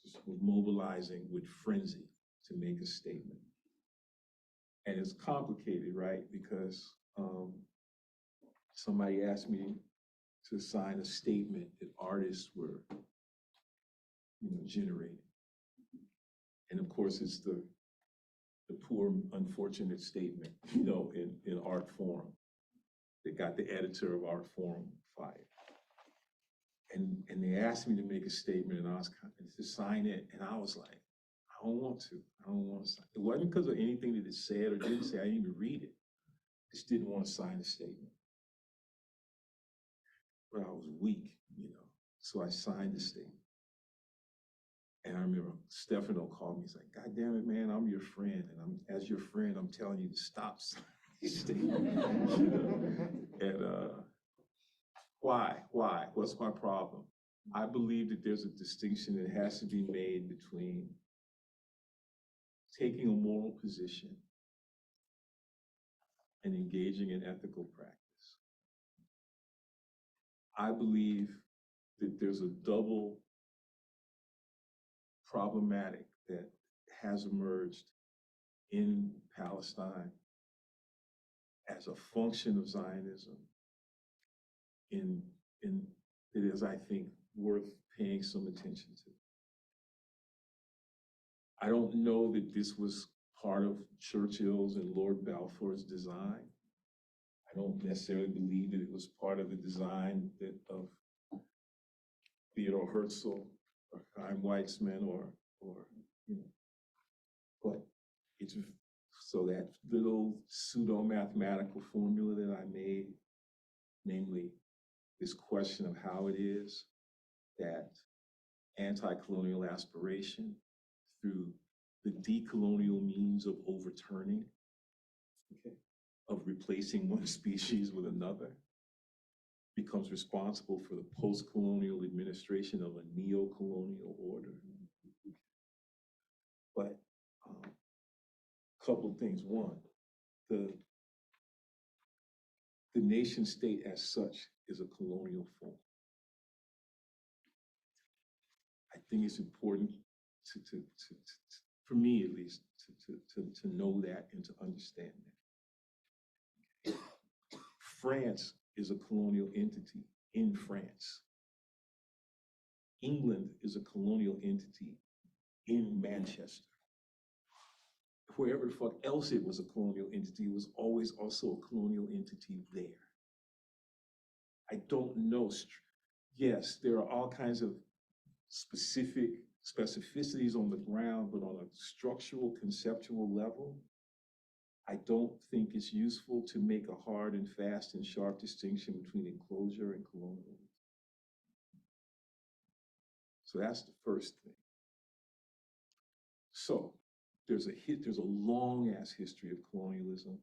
just were mobilizing with frenzy to make a statement. And it's complicated, right? Because somebody asked me to sign a statement that artists were, generating. And of course, it's the poor, unfortunate statement, in Art Forum that got the editor of Art Forum fired. And they asked me to make a statement, and I was to sign it, and I was like, I don't want to sign. It wasn't because of anything that it said or didn't say. I didn't even read it. I just didn't want to sign the statement. But I was weak, so I signed the statement. And I remember Stefano called me. He's like, God damn it, man, I'm your friend. And as your friend, I'm telling you to stop signing the statement. And why? What's my problem? I believe that there's a distinction that has to be made between taking a moral position and engaging in ethical practice. I believe that there's a double problematic that has emerged in Palestine as a function of Zionism that is, I think, worth paying some attention to. I don't know that this was part of Churchill's and Lord Balfour's design. I don't necessarily believe that it was part of the design of Theodore Herzl or Chaim Weizmann or you know, but it's so that little pseudo-mathematical formula that I made, namely this question of how it is that anti-colonial aspiration through the decolonial means of overturning, okay, of replacing one species with another, becomes responsible for the post-colonial administration of a neo-colonial order. But a couple of things. One, the nation state as such is a colonial form. I think it's important for me at least, to know that and to understand that. France is a colonial entity in France. England is a colonial entity in Manchester. Wherever the fuck else it was a colonial entity, it was always also a colonial entity there. I don't know. Yes, there are all kinds of specificities on the ground, but on a structural, conceptual level, I don't think it's useful to make a hard and fast and sharp distinction between enclosure and colonialism. So that's the first thing. So there's a long ass history of colonialism.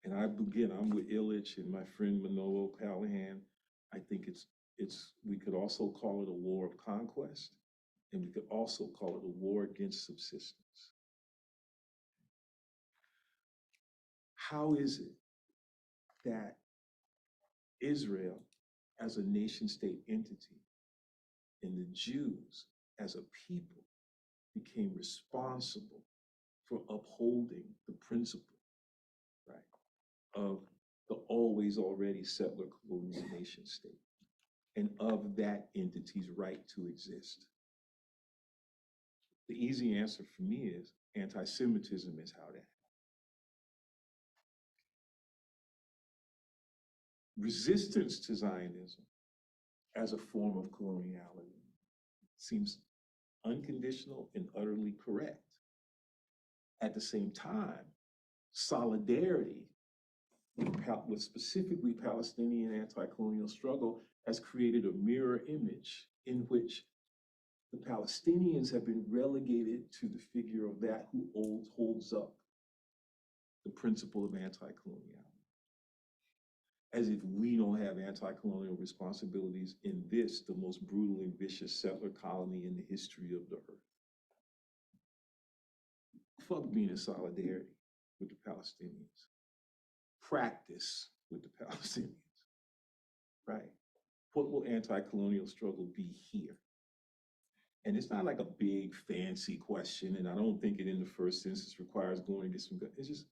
And I'm with Illich and my friend Manolo Callahan. I think we could also call it a war of conquest, and we could also call it a war against subsistence. How is it that Israel as a nation state entity and the Jews as a people became responsible for upholding the principle, right, of the always already settler colonial nation state and of that entity's right to exist? The easy answer for me is anti-Semitism is how that happened. Resistance to Zionism as a form of coloniality seems unconditional and utterly correct. At the same time, solidarity with specifically Palestinian anti-colonial struggle has created a mirror image in which the Palestinians have been relegated to the figure of that who holds up the principle of anti-coloniality. As if we don't have anti-colonial responsibilities in this, the most brutal and vicious settler colony in the history of the earth. Fuck being in solidarity with the Palestinians. Practice with the Palestinians, right? What will anti-colonial struggle be here? And it's not like a big fancy question, and I don't think it in the first instance requires going to get some, it's just,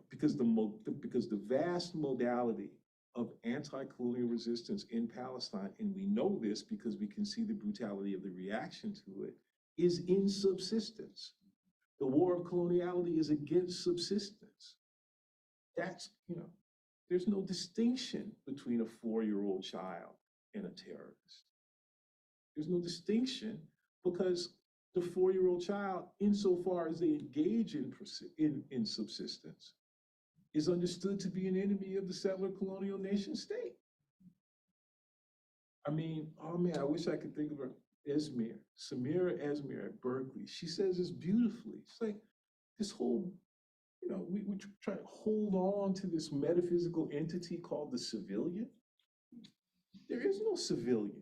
because the vast modality of anti-colonial resistance in Palestine, and we know this because we can see the brutality of the reaction to it, is in subsistence. The war of coloniality is against subsistence. That's, there's no distinction between a 4-year-old child and a terrorist. There's no distinction because the 4-year-old child, insofar as they engage in subsistence, is understood to be an enemy of the settler colonial nation state. I mean, oh man, I wish I could think of her. Samira Esmir at Berkeley. She says this beautifully. It's like this whole, we try to hold on to this metaphysical entity called the civilian. There is no civilian,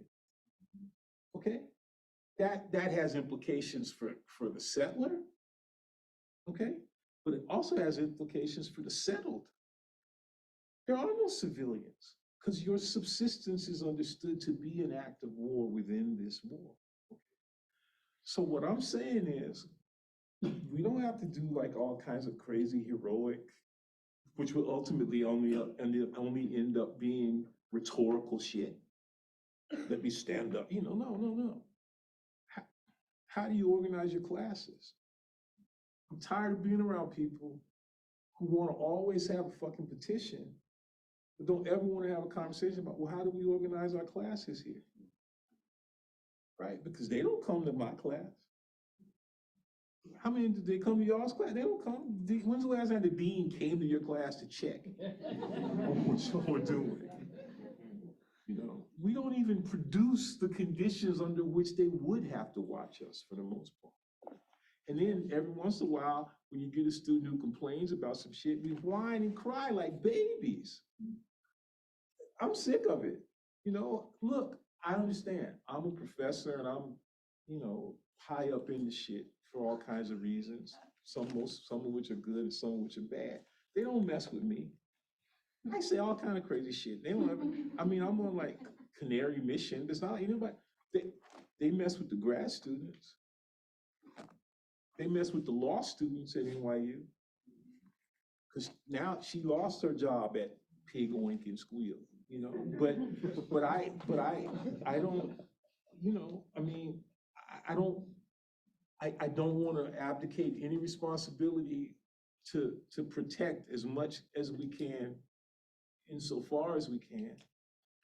okay? That has implications for the settler, okay? But it also has implications for the settled. There are no civilians because your subsistence is understood to be an act of war within this war. Okay? So what I'm saying is, we don't have to do like all kinds of crazy heroic, which will ultimately only end up being rhetorical shit. Let me stand up, no. How do you organize your classes? I'm tired of being around people who want to always have a fucking petition, but don't ever want to have a conversation about, well, how do we organize our classes here? Right? Because they don't come to my class. How many did they come to y'all's class? They don't come. When's the last time the dean came to your class to check on what y'all were doing? You know, we don't even produce the conditions under which they would have to watch us for the most part. And then every once in a while, when you get a student who complains about some shit, we whine and cry like babies. I'm sick of it. You know, look, I understand. I'm a professor and I'm, you know, high up in the shit for all kinds of reasons. Some of which are good and some of which are bad. They don't mess with me. I say all kind of crazy shit. They don't ever, I mean, I'm on like canary mission. It's not, you know, but they mess with the grad students. They mess with the law students at NYU. Because now she lost her job at Pig, Oink, and Squeal, you know. But I don't, you know, I mean, I don't want to abdicate any responsibility to protect as much as we can, insofar as we can,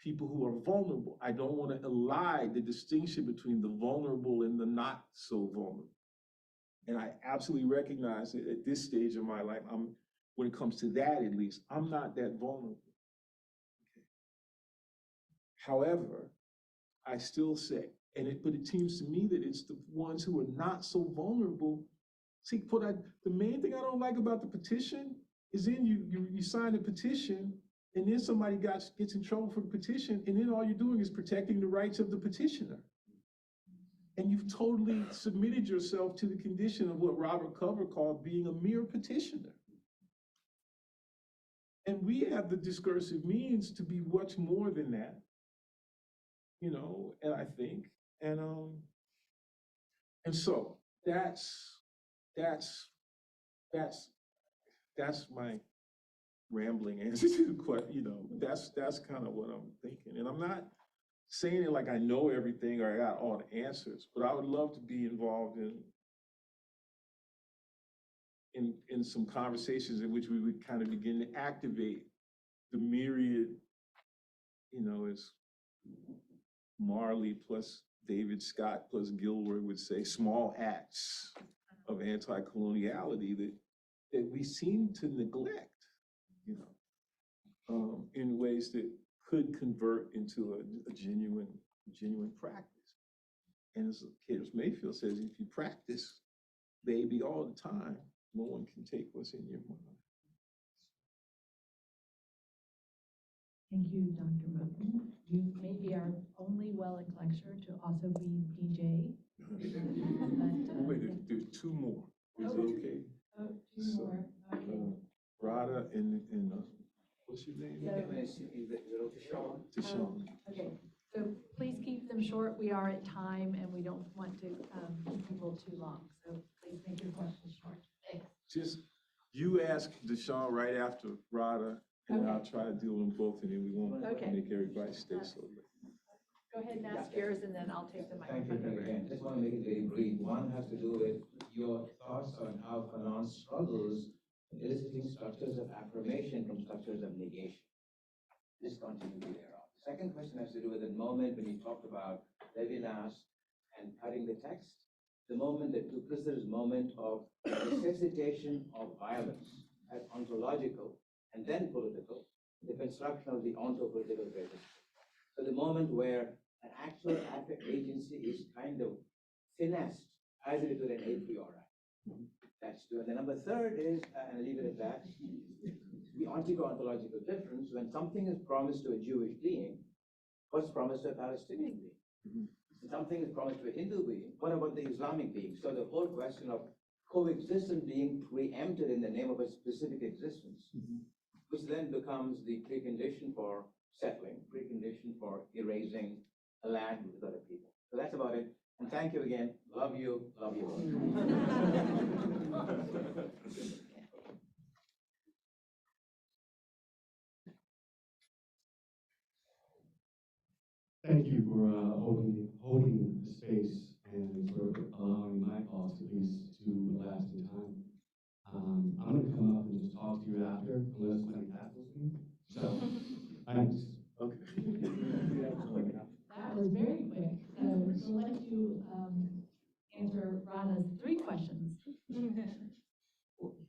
people who are vulnerable. I don't want to elide the distinction between the vulnerable and the not so vulnerable. And I absolutely recognize that at this stage of my life, when it comes to that at least, I'm not that vulnerable. Okay. However, I still say, but it seems to me that it's the ones who are not so vulnerable. See, the main thing I don't like about the petition is then you sign a petition and then somebody gets in trouble for the petition, and then all you're doing is protecting the rights of the petitioner. And you've totally submitted yourself to the condition of what Robert Cover called being a mere petitioner. And we have the discursive means to be much more than that, you know, and I think, and so that's my rambling answer to the question, you know, that's kind of what I'm thinking. And I'm not saying it like I know everything or I got all the answers, but I would love to be involved in some conversations in which we would kind of begin to activate the myriad, you know, as Marley plus David Scott plus Gilroy would say, small acts of anti-coloniality that we seem to neglect, you know, in ways that could convert into a genuine practice. And as Mayfield says, if you practice, baby, all the time, no one can take what's in your mind. Thank you, Dr. Moten. You may be our only Wellick lecturer to also be DJ. Wait, there's two more. Is it okay? Oh, two more. Okay. Rada and what's your name? Tashawn. Okay, so please keep them short. We are at time and we don't want to keep people too long. So please make your questions short. Thanks. Just, you ask Deshaun right after Rada, and I'll try to deal with them both, and then we won't make everybody stay so late. Go ahead and ask yours, and then I'll take the Thank you, microphone. Greg. Just want to make it very brief. One has to do with your thoughts on how Fanon struggles eliciting structures of affirmation from structures of negation. Discontinuity thereof. The second question has to do with the moment when you talked about Levinas and cutting the text. The moment, the duplicitous moment of necessitation of violence as ontological and then political, the construction of the ontopolitical register. So the moment where an actual affect agency is kind of finessed as it is with an a priori. That's two. And the number third is, and I'll leave it at that, the ontological difference. When something is promised to a Jewish being, what's promised to a Palestinian being? When something is promised to a Hindu being, what about the Islamic being? So the whole question of coexistence being preempted in the name of a specific existence, which then becomes the precondition for settling, precondition for erasing a land with other people. So that's about it. And thank you again. Love you. Love you all. Thank you for holding the space and sort of allowing my thoughts at least to last in time. I'm going to come up and just talk to you after, unless somebody tackles me. So, thanks. Okay. That was very quick. So we'll let you answer Rana's 3 questions.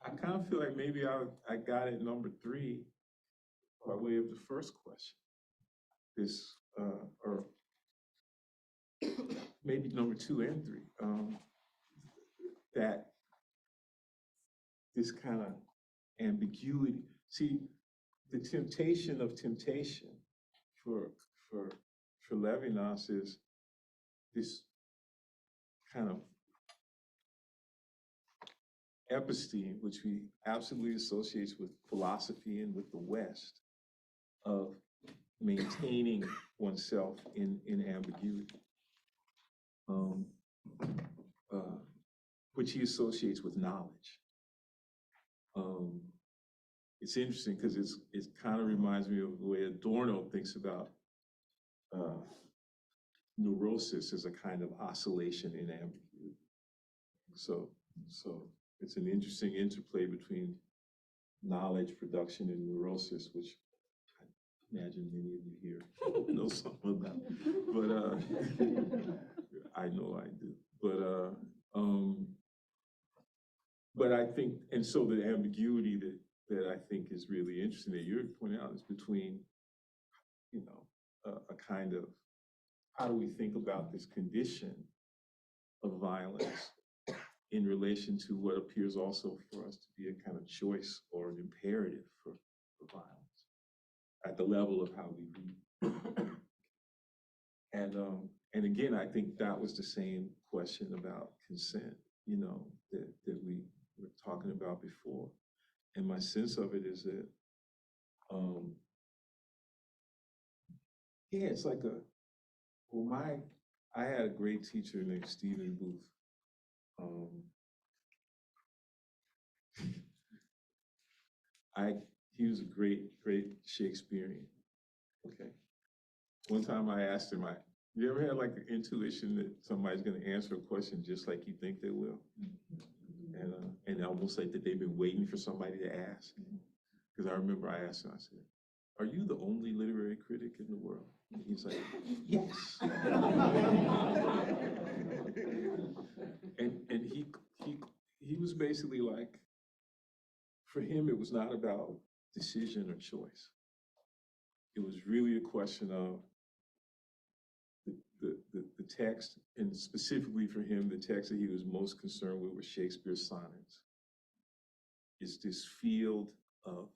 I kind of feel like maybe I got it number 3 by way of the first question. This, or maybe number 2 and 3. That this kind of ambiguity. See, the temptation of temptation for Levinas is this kind of episteme, which we absolutely associate with philosophy and with the West, of maintaining oneself in ambiguity, which he associates with knowledge. It's interesting because it kind of reminds me of the way Adorno thinks about neurosis as a kind of oscillation in ambiguity. So it's an interesting interplay between knowledge production and neurosis, which I imagine many of you here know something about. But I know I do. But I think, and so the ambiguity that I think is really interesting that you're pointing out is between, a kind of, how do we think about this condition of violence in relation to what appears also for us to be a kind of choice or an imperative for violence at the level of how we read. And again, I think that was the same question about consent, that we were talking about before. And my sense of it is that, it's like I had a great teacher named Stephen Booth. He was a great Shakespearean, okay? One time I asked him, you ever had like an intuition that somebody's gonna answer a question just like you think they will? And almost like that they've been waiting for somebody to ask. Because I remember I asked him, I said, are you the only literary critic in the world? And he's like, yes. and he was basically like, for him, it was not about decision or choice. It was really a question of the text, and specifically for him, the text that he was most concerned with were Shakespeare's sonnets. It's this field of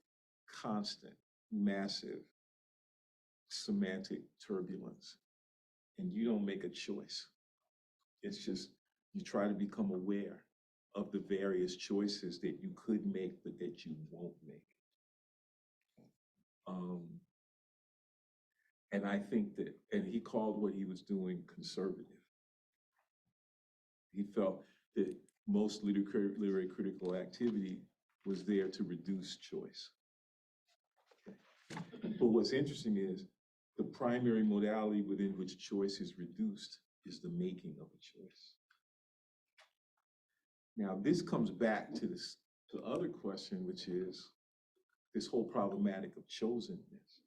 constant, massive, semantic turbulence. And you don't make a choice. It's just, you try to become aware of the various choices that you could make, but that you won't make. And I think that, and he called what he was doing conservative. He felt that most literary critical activity was there to reduce choice. Okay. But what's interesting is the primary modality within which choice is reduced is the making of a choice. Now, this comes back to the other question, which is this whole problematic of chosenness.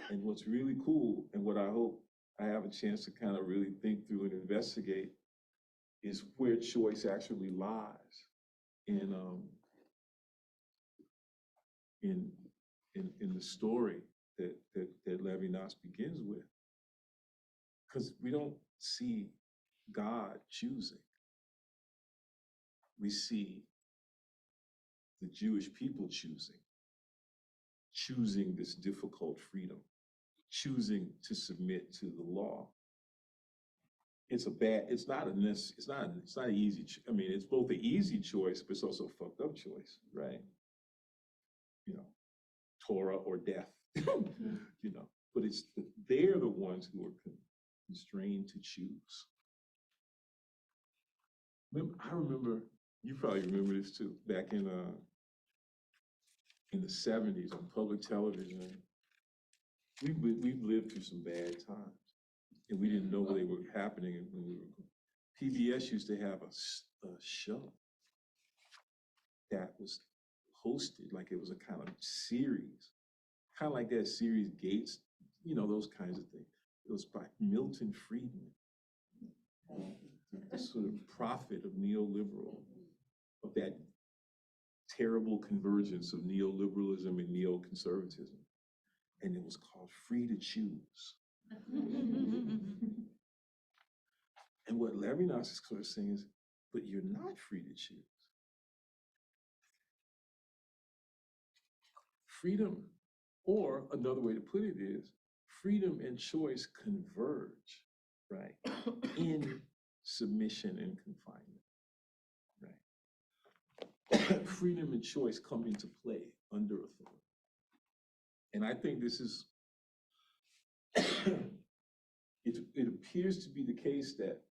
And what's really cool, and what I hope I have a chance to kind of really think through and investigate, is where choice actually lies in the story that Levinas begins with. Because we don't see God choosing. We see the Jewish people choosing this difficult freedom, choosing to submit to the law. It's not an easy, I mean, it's both an easy choice, but it's also a fucked up choice, right? Torah or death, but they're the ones who are constrained to choose. I remember, you probably remember this too, back in the 70s on public television, we've lived through some bad times, and we didn't know they were happening when we were PBS used to have a show that was hosted, like it was a kind of series, kind of like that series Gates, you know, those kinds of things. It was by Milton Friedman, the sort of prophet of neoliberal, of that terrible convergence of neoliberalism and neoconservatism. And it was called Free to Choose. And what Levinas is sort of saying is, but you're not free to choose. Freedom, or another way to put it is, freedom and choice converge, right, in submission and confinement, right? Freedom and choice come into play under authority. And I think this is, it appears to be the case that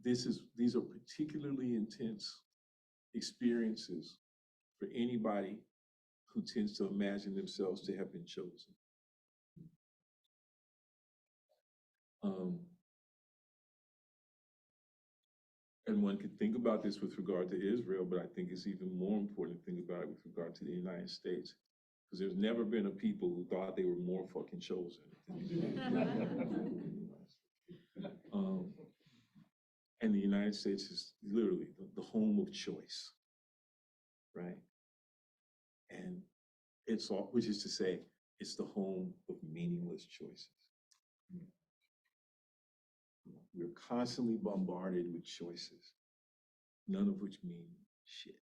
these are particularly intense experiences for anybody who tends to imagine themselves to have been chosen. And one could think about this with regard to Israel, but I think it's even more important to think about it with regard to the United States, because there's never been a people who thought they were more fucking chosen. And the United States is literally the home of choice, right? And it's all, which is to say, it's the home of meaningless choices. We're constantly bombarded with choices, none of which mean shit,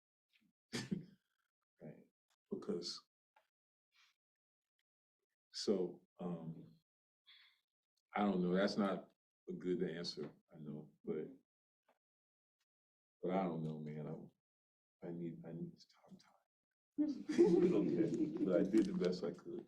right? Because, so, I don't know, that's not a good answer, I know, but I don't know, man, I need time. Okay, but I did the best I could.